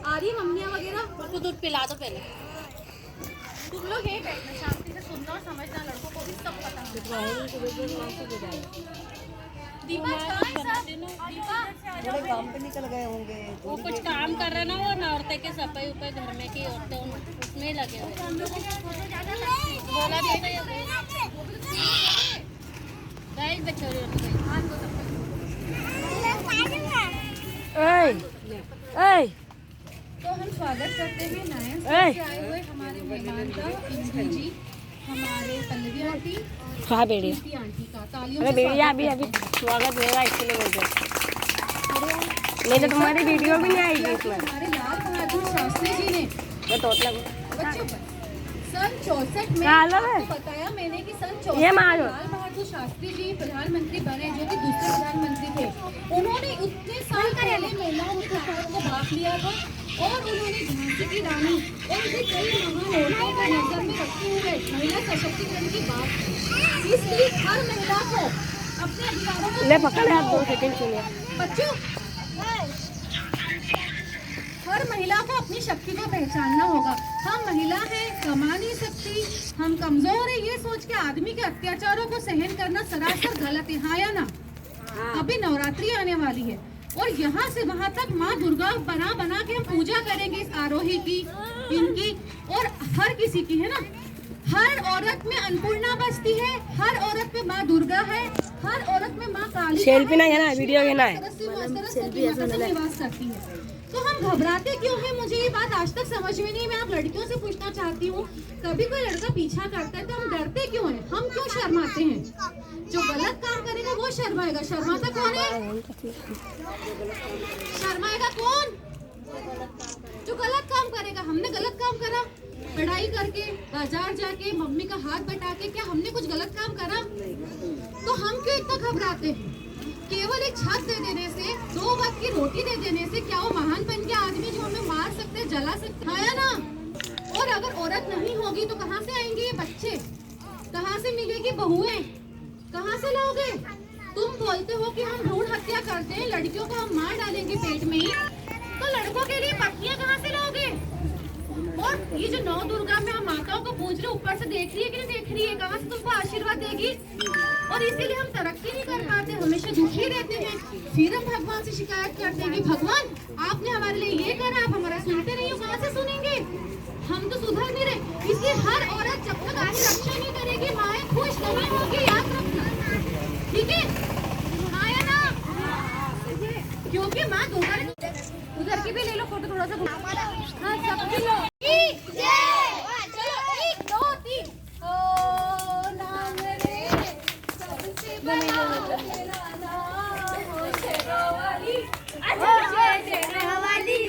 [SPEAKER 5] आ रही मम्मियाँ वगैरह उसको दूध पिला दो पहले। तुम लोग यही बैठना, शांति से सुनना और समझना, लड़कों को भी सब पता है। दीपा
[SPEAKER 8] थोड़े काम पे निकल गए होंगे,
[SPEAKER 5] वो कुछ काम कर रहे ना, वो औरतें के सफाई ऊपर घर में की औरतें उसमें ही लगे हुए। बोला भी गाइस बच्चों
[SPEAKER 9] तो हम स्वागत करते हैं नए से आए हुए हमारे मेहमान का, इंदु जी, हमारे पल्लवी आंटी,
[SPEAKER 5] हाँ बेड़ी
[SPEAKER 9] प्रीति आंटी का। तालियों
[SPEAKER 5] अरे
[SPEAKER 9] से
[SPEAKER 5] बेड़िया अभी अभी स्वागत होगा इसलिए बोलते नहीं तो तुम्हारी वीडियो भी नहीं आएगी इसमें।
[SPEAKER 9] हमारे लाल बहादुर शास्त्री जी ने
[SPEAKER 5] मैं तोतला
[SPEAKER 9] बच्चों पर सन 64 में आपको बताया मैंने कि सन 64 में लाल बहादुर शास्त्री जी प्रधानमंत्री बने, जो कि दूसरे प्रधानमंत्री थे। उन्होंने उतने साल पहले महिलाओं के खिलाफ को भाग लिया था और उन्होंने झांसी की रानी और उसे कई महान औरतों को नजर में रखते हुए महिला सशक्तिकरण की बात की। इसलिए हर महिला को अपने अधिकारों को
[SPEAKER 5] ले पकड़े आप 2 सेकंड सुनिए
[SPEAKER 9] बच्चों, हर महिला को अपनी शक्ति को पहचानना होगा। हम महिला हैं, कमा नहीं सकती, हम कमजोर है, ये सोच के आदमी के अत्याचारों को सहन करना सरासर गलत है। हाँ या ना? अभी नवरात्रि आने वाली है और यहाँ से वहाँ तक माँ दुर्गा बना बना के हम पूजा करेंगे, इस आरोही की, इनकी और हर किसी की, है ना। हर औरत में अन्नपूर्णा बसती है, हर औरत में माँ दुर्गा है, हर औरत में माँ काली
[SPEAKER 5] सेल्फी ना है ना, वीडियो है ना
[SPEAKER 9] निवास करती है। तो हम घबराते क्यों हैं? मुझे ये बात आज तक समझ में नहीं। मैं आप लड़कियों से पूछना चाहती हूँ, कभी कोई लड़का पीछा करता है तो हम डरते क्यों हैं? हम क्यों शर्माते हैं? जो गलत काम करेगा वो शर्माएगा। शर्माता कौन है? शर्माएगा कौन? जो गलत काम करेगा। हमने गलत काम करा? पढ़ाई करके, बाजार जाके, मम्मी का हाथ बटा के, क्या हमने कुछ गलत काम करा? तो हम क्यों इतना घबराते हैं? केवल एक छत दे देने से, 2 वक्त की रोटी दे देने से क्या वो महान बन के आदमी जो हमें मार सकते, जला सकते, है ना? और अगर औरत नहीं होगी तो कहाँ से आएंगे ये बच्चे? कहाँ से मिलेगी बहुएं? कहाँ से लाओगे? तुम बोलते हो कि हम भ्रूण हत्या करते हैं, लड़कियों को हम मार डालेंगे पेट में ही, तो लड़कों के लिए पत्नियां कहाँ से लाओगे? और ये जो 9 दुर्गा में हम माताओं को पूज रहे, ऊपर से देख रही है कि नहीं देख रही है? कहाँ से तुमको आशीर्वाद देगी? और इसीलिए हम तरक्की नहीं कर पाते, हमेशा दुखी रहते हैं। फिर हम भगवान से शिकायत करते हैं कि भगवान आपने हमारे लिए ये करा, आप हमारा सुनते नहीं हो। कहाँ से सुनेंगे? हम तो सुधर नहीं रहे। इसलिए हर औरत जब तक आगे रक्षा नहीं करेगी, माएँ खुश नहीं होगी, याद रखना, ठीक है? हाँ या ना? क्योंकि माँ दुर्गा उधर की भी ले लो फोटो, थोड़ा सा। हाँ सबकी लो। चलो 1 2 3। ओ नाम रे सबसे बड़ा मेरा नाम हो शेरवाली। अच्छा जय शेरवाली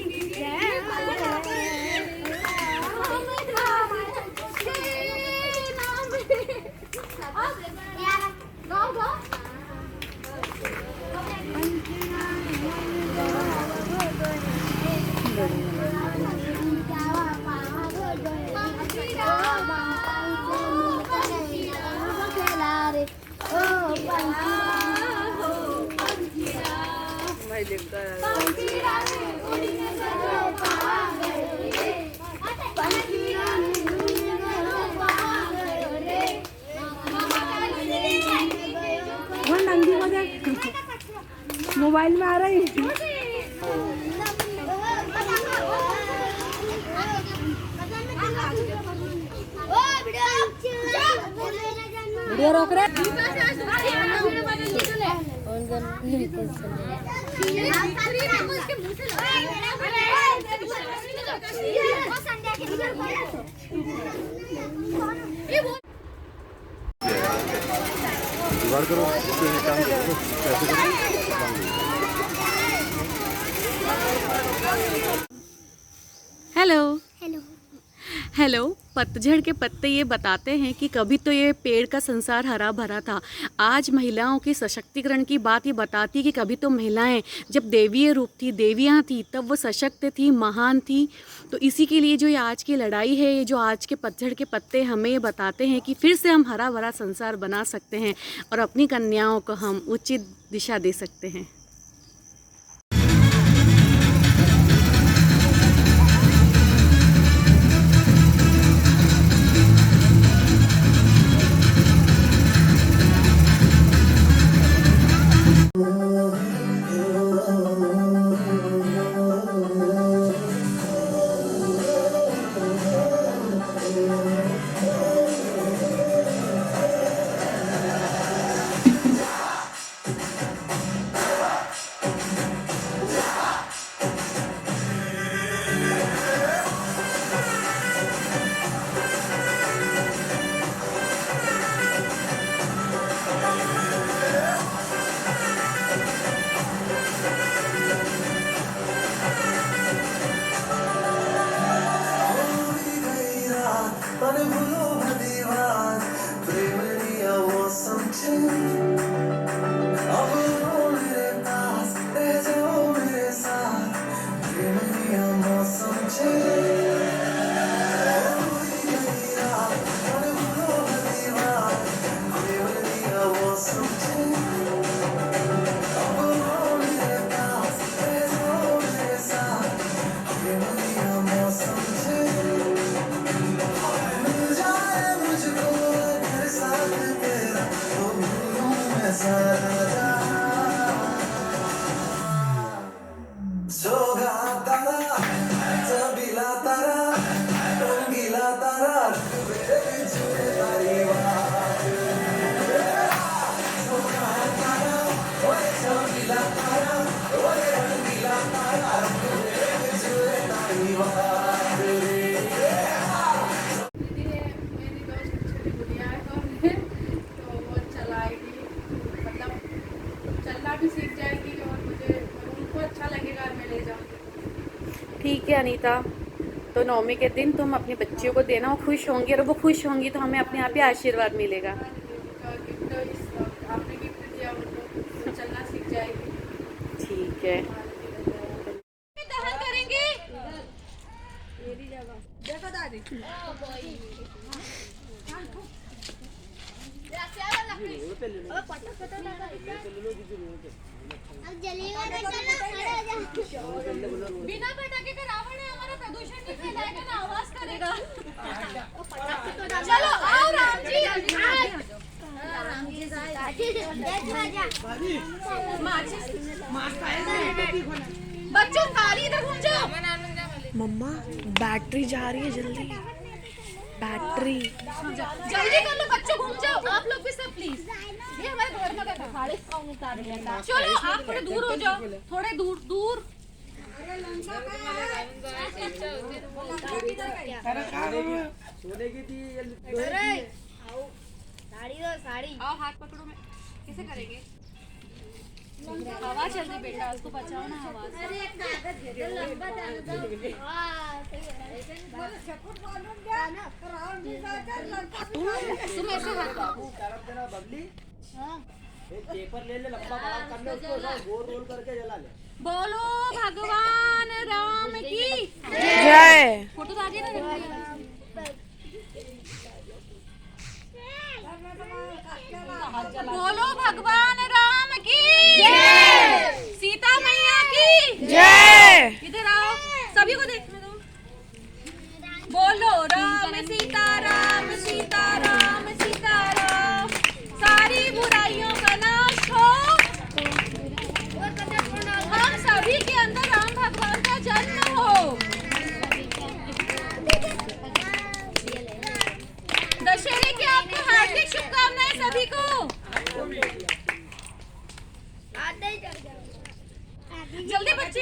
[SPEAKER 9] गाओ गाओ।
[SPEAKER 7] मोबाइल में आ रही वीडियो रोक रहे
[SPEAKER 12] जुगाड़ करो, काम करो, कैसे करो।
[SPEAKER 1] Hello
[SPEAKER 2] hello
[SPEAKER 1] hello. पतझड़ के पत्ते ये बताते हैं कि कभी तो ये पेड़ का संसार हरा भरा था। आज महिलाओं के सशक्तिकरण की बात ये बताती है कि कभी तो महिलाएं जब देवीय रूप थी, देवियां थी, तब वो सशक्त थी, महान थी। तो इसी के लिए जो ये आज की लड़ाई है, ये जो आज के पतझड़ के पत्ते हमें ये बताते हैं कि फिर से हम हरा भरा संसार बना सकते हैं और अपनी कन्याओं को हम उचित दिशा दे सकते हैं। ठीक है अनीता, तो नवमी के दिन तुम अपनी बच्चियों को देना, वो खुश होंगी और वो खुश होंगी तो हमें अपने आप ही आशीर्वाद मिलेगा। ठीक है।
[SPEAKER 5] बिना पटाखे का रावण है हमारा, प्रदूषण नहीं फैलाएगा ना आवाज करेगा। चलो आओ राम जी, बच्चों थाली इधर घूम जाओ।
[SPEAKER 7] मम्मा बैटरी जा रही है, जल्दी बैटरी
[SPEAKER 5] जल्दी कर लो बच्चों, घूम जाओ आप लोग भी सब प्लीज। ये हमारे घर में चलो आप थोड़े दूर हो जाओ, थोड़े दूर दूर। साड़ी आओ, हाथ पकड़ो। मैं कैसे करेंगे? हवा चल रही बेटा, उसको बचाओ ना हवा से। तुम ऐसे हाथ
[SPEAKER 11] एक पेपर ले ले, लंबा बड़ा कर ले, उसको गोल रोल करके जला ले।
[SPEAKER 5] बोलो भगवान राम की
[SPEAKER 7] जय।
[SPEAKER 5] फोटो तो आ गया ना। बोलो भगवान राम की जय। सीता मैया राम सीताराम सीताराम सीताराम। सारी बुराइयों का नाश हो, हम सभी के अंदर राम भगवान का जन्म हो। दशहरे की आपको हार्दिक शुभकामनाएं सभी को। जल्दी बच्चे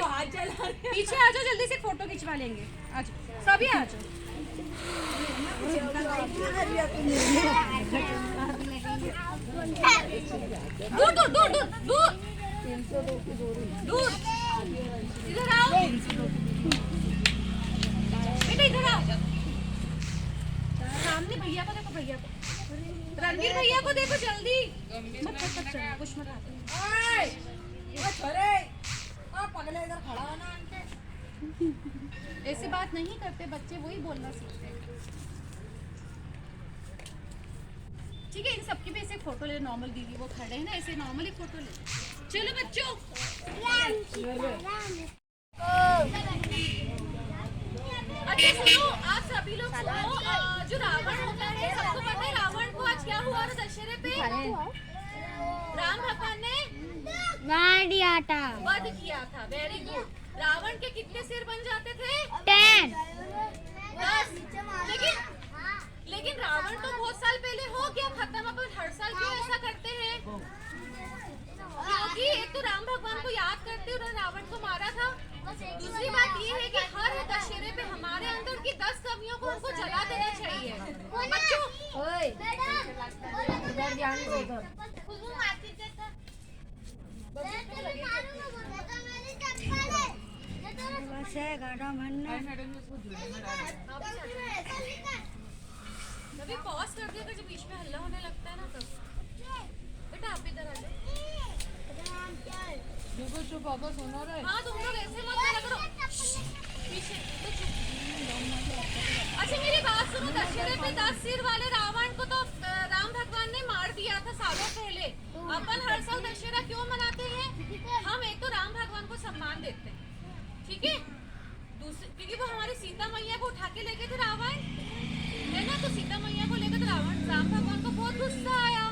[SPEAKER 5] पीछे आ जाओ, जल्दी से फोटो खिंचवा लेंगे। आ जाओ सभी आ जाओ। दूर दूर दूर दूर दूर दूर, इधर आओ बेटा, इधर आओ। सामने भैया को देखो, भैया को, रणवीर भैया को देखो जल्दी। मत कुछ मत ऐसे बात नहीं करते बच्चे, वही बोलना सीखते हैं। ठीक है, इन सबकी भी ऐसे फोटो ले, नॉर्मल दीदी वो खड़े हैं ना, ऐसे नॉर्मली फोटो ले। चलो बच्चों, अच्छा सुनो, आप सभी लोग सुनो, जो रावण होता है, सबको पता है रावण को आज क्या हुआ था दशहरे पे? राम भगवान ने वध किया था। Very good. रावण के कितने सिर बन जाते थे? 10। लेकिन रावण तो बहुत साल पहले हो गया खत्म, अपन हर साल क्यों ऐसा करते हैं? क्योंकि एक तो राम भगवान को याद करते उन्होंने रावण को मारा था। दूसरी बात ये है कि हर दशहरे पे हमारे अंदर की 10 कमियों को हमको जला देना चाहिए। बच्चों अभी पॉज कर दिया, जब बीच में हल्ला होने लगता है ना तब। बेटा आप इधर आ जाओ। चुप बाबा सुनो रे। हाँ तुम लोग ऐसे मत बोला करो, पीछे तो चुप। अच्छा मेरी बात सुनो, दशहरे पे 10 सिर वाले रावण को तो राम भगवान ने मार दिया था सालों पहले। अपन हर साल दशहरा क्यों मनाते हैं? हम एक तो राम भगवान को सम्मान देते हैं, ठीक है? दूसरे क्योंकि वो हमारी सीता मैया को उठा के लेके थे रावण, है ना? तो सीता मैया को लेकर राम भगवान को बहुत गुस्सा आया।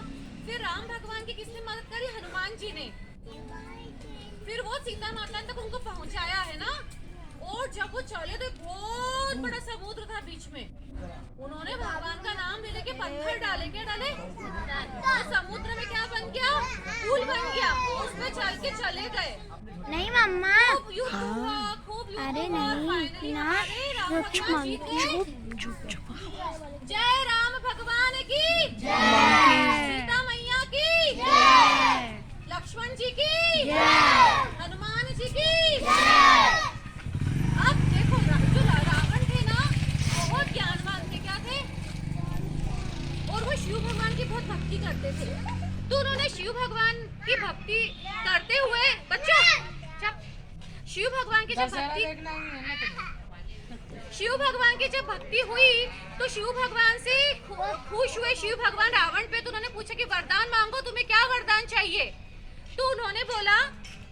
[SPEAKER 5] फिर राम भगवान की किसने मदद करी? हनुमान जी ने। फिर वो सीता माता तक उनको पहुंचाया, है ना? और जब वो चले तो बहुत बड़ा समुद्र था बीच में, उन्होंने भगवान का नाम ले लेके पत्थर डाले। क्या डाले? तो समुद्र में क्या बन गया? पुल बन गया, उसमें चल के चले गए।
[SPEAKER 2] नहीं मम्मा,
[SPEAKER 5] खूब युद्ध हुआ, खूब युद्ध
[SPEAKER 2] अरे
[SPEAKER 5] हुआ,
[SPEAKER 2] नहीं
[SPEAKER 5] फाइनली
[SPEAKER 2] ना,
[SPEAKER 5] राम भगवान जीत गए।
[SPEAKER 2] चुप।
[SPEAKER 5] जय राम भगवान की जय, सीता मैया की जय, लक्ष्मण जी की जय, हनुमान जी की जय। अब देखो जो रावण थे ना, बहुत ज्ञानवान थे। क्या थे? और वो शिव भगवान की बहुत भक्ति करते थे। तो उन्होंने शिव भगवान की भक्ति करते हुए, बच्चों शिव भगवान की जब भक्ति हुई तो शिव भगवान से खुश हुए शिव भगवान रावण पे। तो उन्होंने पूछा कि वरदान मांगो, तुम्हें क्या वरदान चाहिए? तो उन्होंने बोला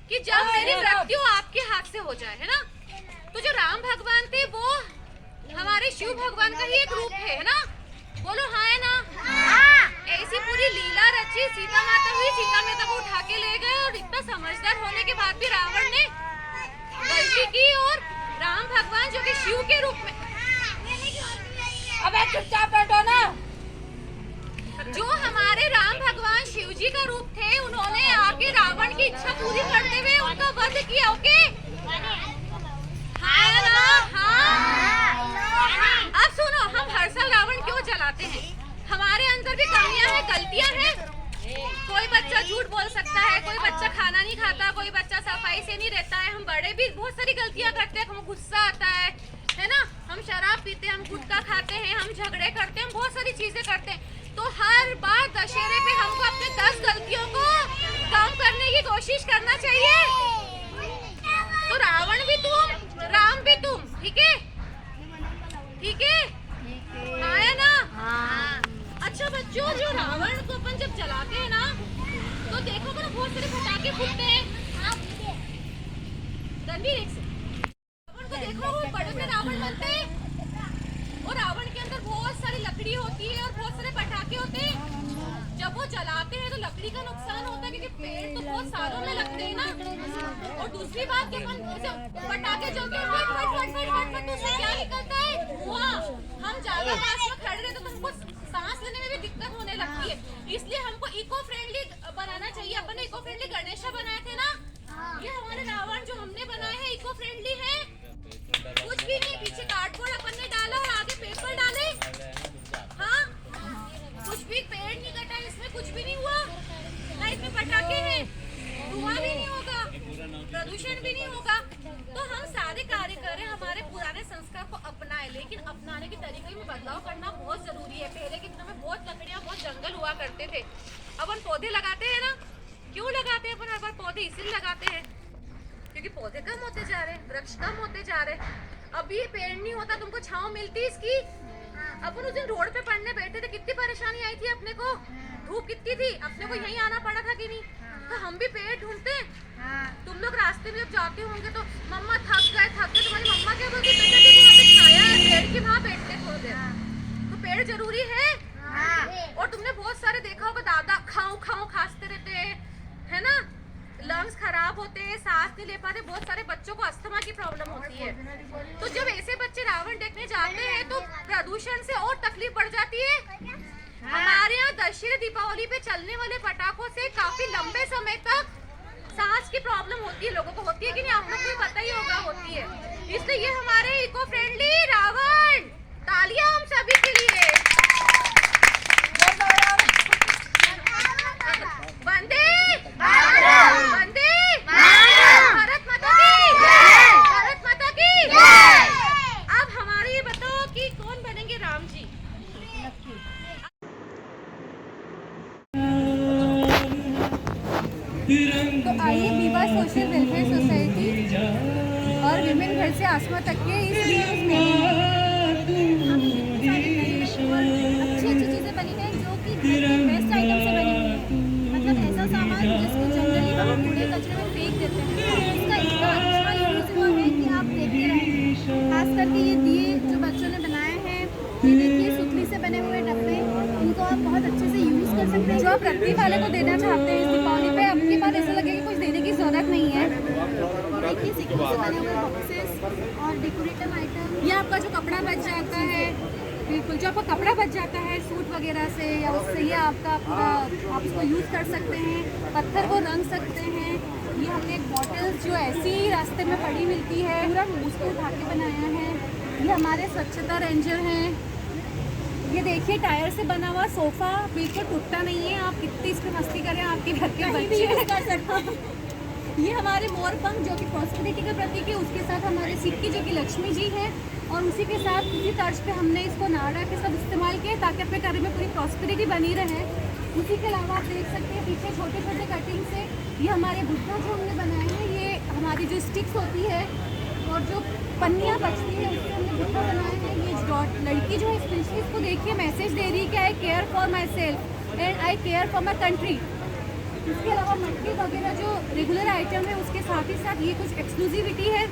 [SPEAKER 5] कि जब मेरी मृत्यु आपके हाथ से हो जाए, है ना? तो जो राम भगवान थे वो हमारे शिव भगवान का ही एक रूप है ना? बोलो हाँ है ना? ऐसी पूरी लीला रची, सीता माता हुई, सीता माता को उठा के ले गए। और इतना समझदार होने के बाद भी रावण ने गलती की, और राम भगवान जो कि शिव के रूप में, अबे चुपचाप बैठो ना, जो हमारे राम भगवान शिव जी का रूप थे, उन्होंने आके रावण की इच्छा पूरी करते हुए उनका वध किया। ओके हाँ ना? हाँ। अब सुनो, हम हर साल रावण क्यों जलाते हैं? हमारे अंदर भी कमियां हैं, गलतियां हैं। कोई बच्चा झूठ बोल सकता है, कोई बच्चा खाना नहीं खाता, कोई बच्चा सफाई से नहीं रहता है। हम बड़े भी बहुत सारी गलतियां करते हैं, हमें गुस्सा आता है ना? हम शराब पीते हैं, हम गुटखा खाते हैं, हम झगड़े करते हैं, हम बहुत सारी चीजें करते हैं। तो हर बार दशहरे पे हमको अपने 10 गलतियों को कम करने की कोशिश करना चाहिए। तो रावण भी तुम, राम भी तुम, ठीक है? ठीक है हाँ है ना? हाँ। अच्छा बच्चों, जो रावण को अपन जब जलाते हैं ना, तो देखो ना बहुत सारे पटाखे फूटते हैं। रणवीर एक से रावण को देखो, वो बड़े बड़े रावण बनते हैं और रावण के अंदर बहुत सारी लकड़ी होती है और बहुत सारे पटाखे होते हैं, जब वो जलाते हैं तो लकड़ी का नुकसान होता है क्योंकि पेड़ तो बहुत सालों में लगते हैं ना। और दूसरी बात कि अपन पटाखे जो कि फट फट फट फट फट फट उससे क्या निकलता है धुआं। हम ज्यादा पास में खड़े रहे तो हमको सांस लेने में भी दिक्कत होने लगती है, इसलिए हमको इको फ्रेंडली बनाना चाहिए। अपन ने इको फ्रेंडली गणेशा बनाए थे ना, ये हमारे रावण जो हमने बनाए हैं इको फ्रेंडली है, कुछ भी नहीं। पीछे कार्डबोर्ड अपन ने डाला और आगे पेपर डाले। हाँ, कुछ भी पेड़ नहीं कटा, इसमें कुछ भी नहीं हुआ ना, इसमें पटाखे हैं, धुआं भी नहीं होगा, प्रदूषण भी नहीं होगा। तो हम सारे कार्य करें, हमारे पुराने संस्कार को अपनाएं, लेकिन अपनाने के तरीके में बदलाव करना बहुत जरूरी है। पहले के दिनों में बहुत लकड़ियां, बहुत जंगल हुआ करते थे। अपन पौधे लगाते हैं ना, क्यों लगाते हैं अपन हर बार पौधे? इसलिए लगाते हैं क्योंकि पौधे कम होते जा रहे हैं, वृक्ष कम होते जा रहे हैं। अभी पेड़ नहीं होता, तुमको छांव मिलती इसकी। अपन उस दिन रोड पे पढ़ने बैठे थे, कितनी परेशानी आई थी अपने को, धूप कितनी थी, अपने को यहीं आना पड़ा था कि नहीं? तो हम भी पेड़ ढूंढते हैं। तुम लोग रास्ते में जब जाते होंगे तो मम्मा थक गए, तुम्हारी मम्मा क्या बोलती है? बेटा देखो वहाँ पे छाया है पेड़ की, वहाँ बैठते थोड़ी देर। तो पेड़ जरूरी है। और तुमने बहुत सारे देखा होगा, दादा खाओ खाओ खांसते रहते हैं, है ना, लंग्स खराब होते हैं, सांस नहीं ले पाते, बहुत सारे बच्चों को अस्थमा की प्रॉब्लम होती है। तो जब ऐसे बच्चे रावण देखने जाते हैं तो प्रदूषण से और तकलीफ बढ़ जाती है। हमारे यहाँ दशहरा दीपावली पे चलने वाले पटाखों से काफी लंबे समय तक सांस की प्रॉब्लम होती है, लोगों को होती है कि नहीं, आप लोग को पता ही होगा होती है। इसलिए ये हमारे इको फ्रेंडली रावण, तालियां हम सभी के लिए। वंदे वंदे भारत माता की, भारत माता की। अब हमारी ये बताओ कि कौन बनेंगे राम जी?
[SPEAKER 9] तो आइए विवा सोशल वेलफेयर सोसाइटी और विमेन घर से आसमा तक के इस अच्छी चीज़ें बनी हैं जो कि वेस्ट आइटम से बनी हुई है। मतलब ऐसा सामान जिसको जनरली हम कूड़े कचरे में फेंक देते हैं, इसका इतना अच्छा यूज़ हुआ है कि आप देखते रहेंगे। खास करके ये दिए जो बच्चों ने बनाए हैं, ये देखिए सुतली से बने हुए डब्बे, इनको आप बहुत अच्छे से यूज़ कर सकते हैं। जो आप रद्दी वाले को देना चाहते हैं इस दीपावली पे, आपके पास ऐसा लगेगा कुछ देने की जरूरत नहीं है। देखिए सिक्कों से बने हुए बॉक्सेस और डेकोरेटिव आइटम। ये आपका जो कपड़ा बच जाता है, बिल्कुल जो आपका कपड़ा बच जाता है सूट वगैरह से या उससे, ये आपका पूरा आप इसको यूज़ कर सकते हैं, पत्थर को रंग सकते हैं। ये हमने एक बॉटल जो ऐसी ही रास्ते में पड़ी मिलती है, पूरा उसको उठा के बनाया है। ये हमारे स्वच्छता रेंजर हैं। ये देखिए टायर से बना हुआ सोफ़ा, बिल्कुल टूटता नहीं है, आप कितनी इस पर मस्ती करें, आपके घर के बच्चे कर सकते हैं। ये हमारे मोर पंख जो कि प्रॉस्पेरिटी का प्रतीक है, उसके साथ हमारे सिक्की जो कि लक्ष्मी जी हैं, और उसी के साथ उसी तर्ज पे हमने इसको नाड़ा के सब इस्तेमाल किया ताकि अपने घर में पूरी प्रॉस्पेरिटी बनी रहे। उसी के अलावा आप देख सकते हैं पीछे छोटे छोटे कटिंग से ये हमारे बुद्धा जो हमने बनाए हैं, ये हमारी जो स्टिक्स होती है और जो पन्नियाँ बचती है उससे हमने बुद्धा बनाए हैं। ये डॉट लड़की जो है स्पेशली इसको देखिए मैसेज दे रही है कि I care for myself and I care for my country. इसके अलावा मट्टी वगैरह जो रेगुलर आइटम है उसके साथ ही साथ ये कुछ एक्सक्लूसिविटी है।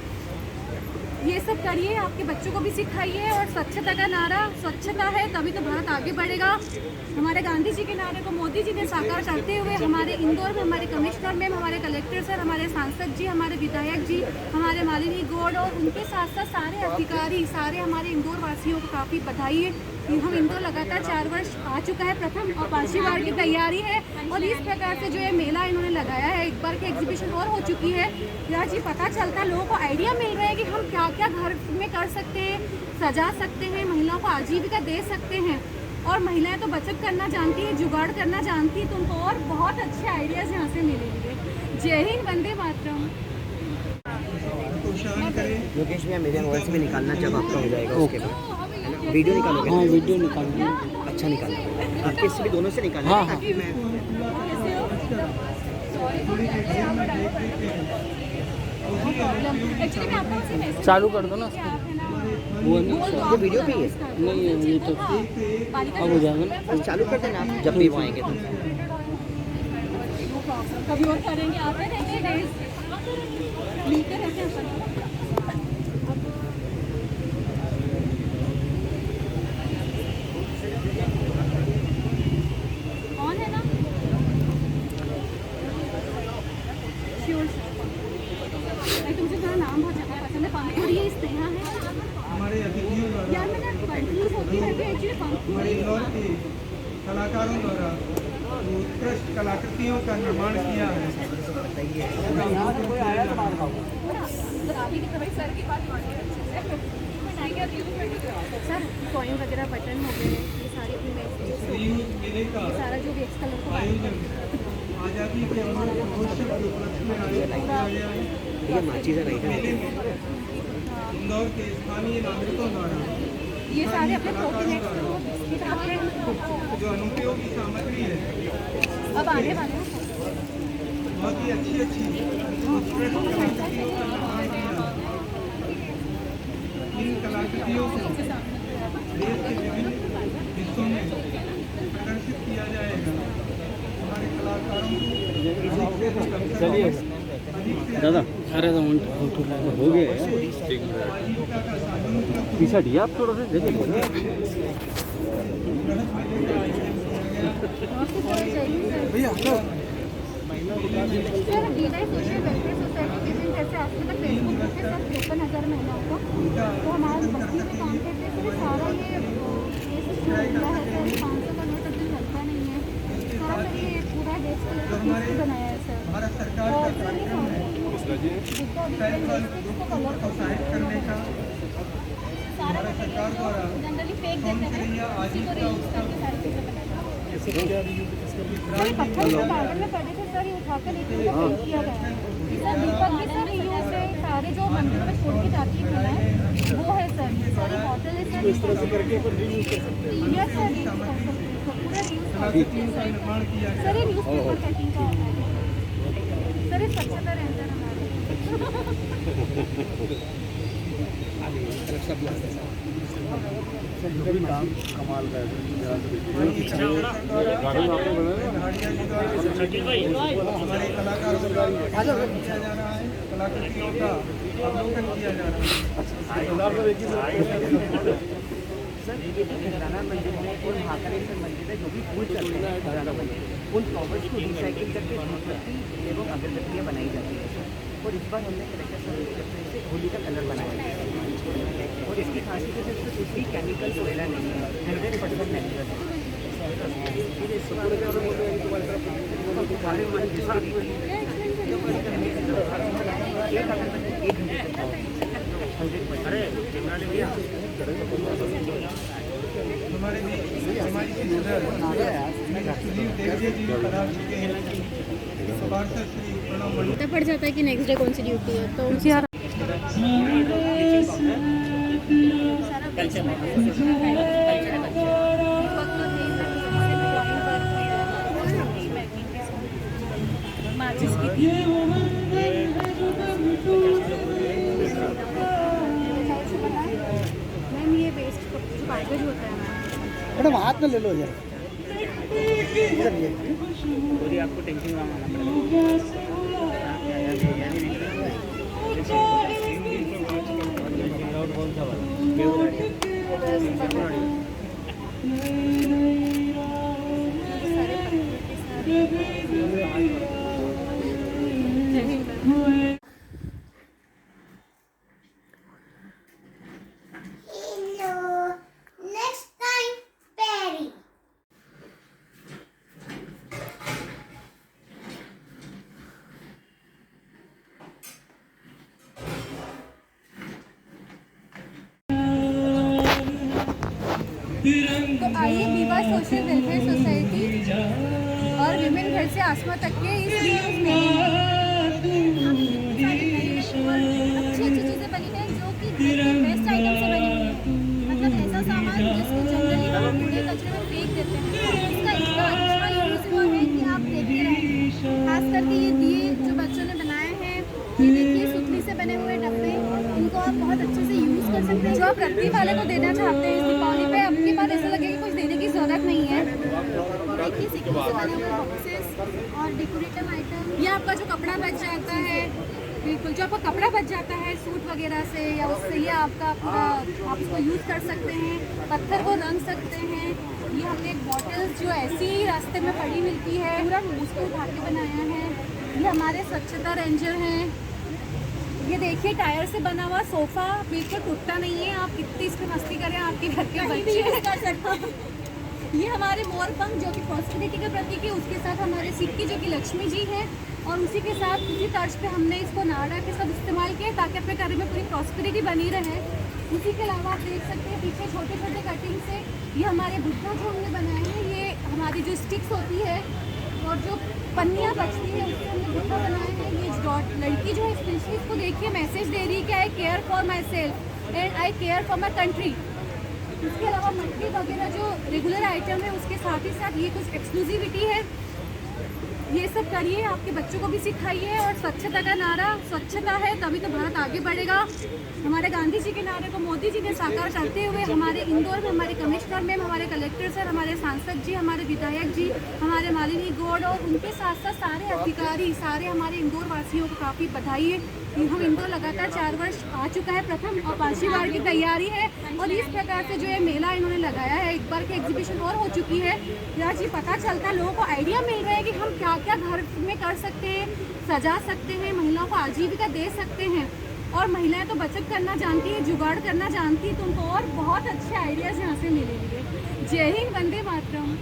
[SPEAKER 9] ये सब करिए, आपके बच्चों को भी सिखाइए। और स्वच्छता का नारा, स्वच्छता है तभी तो भारत आगे बढ़ेगा। हमारे गांधी जी के नारे को मोदी जी ने साकार करते हुए हमारे इंदौर में हमारे कमिश्नर मैम, हमारे कलेक्टर सर, हमारे सांसद जी, हमारे विधायक जी, हमारे मालिनी गौड़ और उनके साथ साथ सारे अधिकारी, सारे हमारे इंदौर वासियों को काफ़ी बधाई है। हम इंदौर लगातार 4 वर्ष आ चुका है, प्रथम और 5वीं बार की तैयारी है। और इस प्रकार से जो है मेला इन्होंने लगाया है, एक बार की एग्जीबिशन और हो चुकी है। यहाँ जी पता चलता है, लोगों को आइडिया मिल रहा है कि हम क्या क्या घर में कर सकते हैं, सजा सकते हैं, महिलाओं को आजीविका दे सकते हैं। और महिलाएं तो बचत करना जानती है, जुगाड़ करना जानती है, तो उनको और बहुत अच्छे आइडियाज़ यहाँ से मिलेंगे। जय हिंद, वंदे मातरम।
[SPEAKER 13] लोकेश भैया मेरे मोबाइल से भी निकालना जब आपका हो जाएगा उसके बाद वीडियो निकालोगे? हाँ वीडियो निकालूंगा। अच्छा निकालना, आपके इससे भी दोनों से निकालना। हाँ ताकि मैं
[SPEAKER 11] चालू कर दो ना
[SPEAKER 13] वो वीडियो भी है
[SPEAKER 11] नहीं है ये तो अब हो जाएगा ना,
[SPEAKER 13] बस चालू कर देना आप जब भी वो आएंगे तो।
[SPEAKER 9] कभी और करेंगे, आते रहेंगे डेज मिलते रहते हैं।
[SPEAKER 5] मैंने पंखी और ये स्नेहा है
[SPEAKER 4] हमारे अतिथियों द्वारा,
[SPEAKER 5] यार मैंने कंफ्यूज होती रहती हूँ एक्चुअली
[SPEAKER 4] हमारे इंदौर के कलाकारों द्वारा जो उत्कृष्ट कलाकृतियों का निर्माण किया है।
[SPEAKER 5] सर की बात सर कॉइन वगैरह बटन हो गए, ये सारी अपनी
[SPEAKER 4] मेले का
[SPEAKER 5] ये सारा जो भी एक्स कलर का
[SPEAKER 4] आयोजन आज़ादी के अमृत महोत्सव के उपलक्ष्य में आयोजित किया गया है। मेले में इंदौर के स्थानीय नागरिकों द्वारा
[SPEAKER 5] ये सारे अपने
[SPEAKER 4] कलाकारों द्वारा जो अनुपयोगी सामग्री है,
[SPEAKER 5] अब आने वाले हैं।
[SPEAKER 4] बहुत ही अच्छी उत्कृष्ट कलाकृतियों का निर्माण किया है। इन कलाकृतियों को देश के विभिन्न हिस्सों में प्रदर्शित किया जाएगा। हमारे कलाकारों को चलिए
[SPEAKER 6] दादा अरे हो गया पीछे हटिए आप थोड़ा सा देखिए भैया
[SPEAKER 5] सर डीनाई सोशल वेलफेयर सोसाइटी के दिन जैसे आज तक फेसबुक पे सर 53,000 महिलाओं को तो हमारे बस्ती में काम करते हैं, तो सारा ये केसेस जो हुआ है सर 500 का नोट अभी चलता नहीं है सारा सर, ये पूरा देश के लिए बनाया है सर।
[SPEAKER 4] भारत सरकार का कार्यक्रम है प्रोत्साहित करने का। भारत सरकार द्वारा
[SPEAKER 5] जनरली फेंक देते हैं, उसी को रीयूज करके सारी चीज़ें बनाते हैं। पत्थर जो गार्डन में पड़े थे सर, ये उठाकर लेके उनको फेंक किया गया है सर। दीपक भी सर रीयूज है, सारे जो मंदिरों में छोड़ के जाती है महिलाएं वो है सर। सारी बॉटल है सर, इस तरह से करके यस सर पूरा रीयूज सर। ये न्यूज़पेपर कटिंग का है सर, ये स्वच्छता रहता है हमारे।
[SPEAKER 6] कमाल का
[SPEAKER 4] हमारे कलाकारों द्वारा किया जा रहा है, कलाकृतियों का अवलोकन किया जा रहा है।
[SPEAKER 13] खजाना मंदिर में और महाकालेश्वर मंदिर में जो भी फूल चलते हैं खजाना मंदिर, उन फ्लावर्स को रिसाइकिल करके धूपबत्ती एवं अगरबत्तियाँ बनाई जाती है। और इस बार हमने कलेक्टर साहब से होली का कलर बनाया है और इसकी खासियत है इसमें कुछ भी केमिकल्स वगैरह नहीं है, 100% नेचुरल है।
[SPEAKER 4] हमारे हमारी
[SPEAKER 5] पता पड़ जाता है कि नेक्स्ट डे कौन सी ड्यूटी है तो मैम ये वेस्ट जो कागज होता है
[SPEAKER 6] मैडम हाथ में ले लो यार
[SPEAKER 11] पूरी आपको टेंशन मांगना
[SPEAKER 5] तो आइए विवा सोशल वेलफेयर सोसाइटी और विमेन घर से आसमा तक के इस रीयूज में अच्छी चीज़ें बनी हैं जो कि बेस्ट आइटम से बनी हुई है। मतलब ऐसा सामान जिसको जनरली हम कूड़े कचरे में फेंक देते हैं, इसका इतना अच्छा यूज़ हुआ है कि आप देखते रहेंगे। खास करके ये दिए जो बच्चों ने बनाए हैं, ये देखिए सुतली से बने हुए डब्बे, इनको आप बहुत अच्छे से यूज़ कर सकते हैं। जो आप रद्दी वाले को देना चाहते हैं इस दीपावली पे, आपके पास ऐसा लगेगा कुछ देने की ज़रूरत नहीं है। देखिए सिक्के से बने हुए बॉक्सेस और डेकोरेटिव आइटम। ये आपका जो कपड़ा बच जाता है, बिल्कुल जो आपका कपड़ा बच जाता है सूट वगैरह से या उससे, ये आपका पूरा आप उसको यूज़ कर सकते हैं, पत्थर को रंग सकते हैं। ये हमने एक बॉटल्स जो ऐसी ही रास्ते में पड़ी मिलती है, पूरा उसको उठा के बनाया है। ये हमारे स्वच्छता रेंजर हैं, ये देखिए टायर से बना हुआ सोफा बिल्कुल टूटता नहीं है। आप कितनी इसमें मस्ती करें, आपके घर के बच्चे कर सकते। ये हमारे मोर पंख जो कि प्रॉस्पेरिटी का प्रतीक है, उसके साथ हमारे सिक्की जो कि लक्ष्मी जी हैं, और उसी के साथ उसी तर्ज पे हमने इसको नाड़ा के साथ इस्तेमाल किया ताकि अपने घर में पूरी प्रॉस्पेरिटी बनी रहे। उसी के अलावा आप देख सकते हैं पीछे छोटे छोटे कटिंग से ये हमारे बुद्धा जो हमने बनाए हैं, ये हमारी जो स्टिक्स होती है और जो पन्नियाँ बचती है उससे हमने बुद्धा बनाए हैं। ये डॉट लड़की जो है स्पेशली इसको देखिए मैसेज दे रही है कि I care for myself and I care for my country. इसके अलावा मट्टी वगैरह जो रेगुलर आइटम है उसके साथ ही साथ ये कुछ एक्सक्लूसिविटी है। ये सब करिए, आपके बच्चों को भी सिखाइए। और स्वच्छता का नारा, स्वच्छता है तभी तो भारत आगे बढ़ेगा। हमारे गांधी जी के नारे को मोदी जी ने साकार करते हुए हमारे इंदौर में हमारे कमिश्नर मैम, हमारे कलेक्टर सर, हमारे सांसद जी, हमारे विधायक जी, हमारे मालिनी गौड़ और उनके साथ साथ सारे अधिकारी, सारे हमारे इंदौर वासियों को काफ़ी बधाई है कि हम इंदौर लगातार 4 वर्ष आ चुका है, प्रथम और 5वीं बार की तैयारी है। और इस प्रकार से जो है मेला इन्होंने लगाया है, एक बार की एग्जीबिशन और हो चुकी है। यहाँ जी पता चलता है, लोगों को आइडिया मिल रहा है कि हम क्या क्या घर में कर सकते हैं, सजा सकते हैं, महिलाओं को आजीविका दे सकते हैं। और महिलाएं तो बचत करना जानती है, जुगाड़ करना जानती है, तो उनको और बहुत अच्छे आइडियाज़ यहाँ से मिलेंगे। जय हिंद, वंदे मातरम।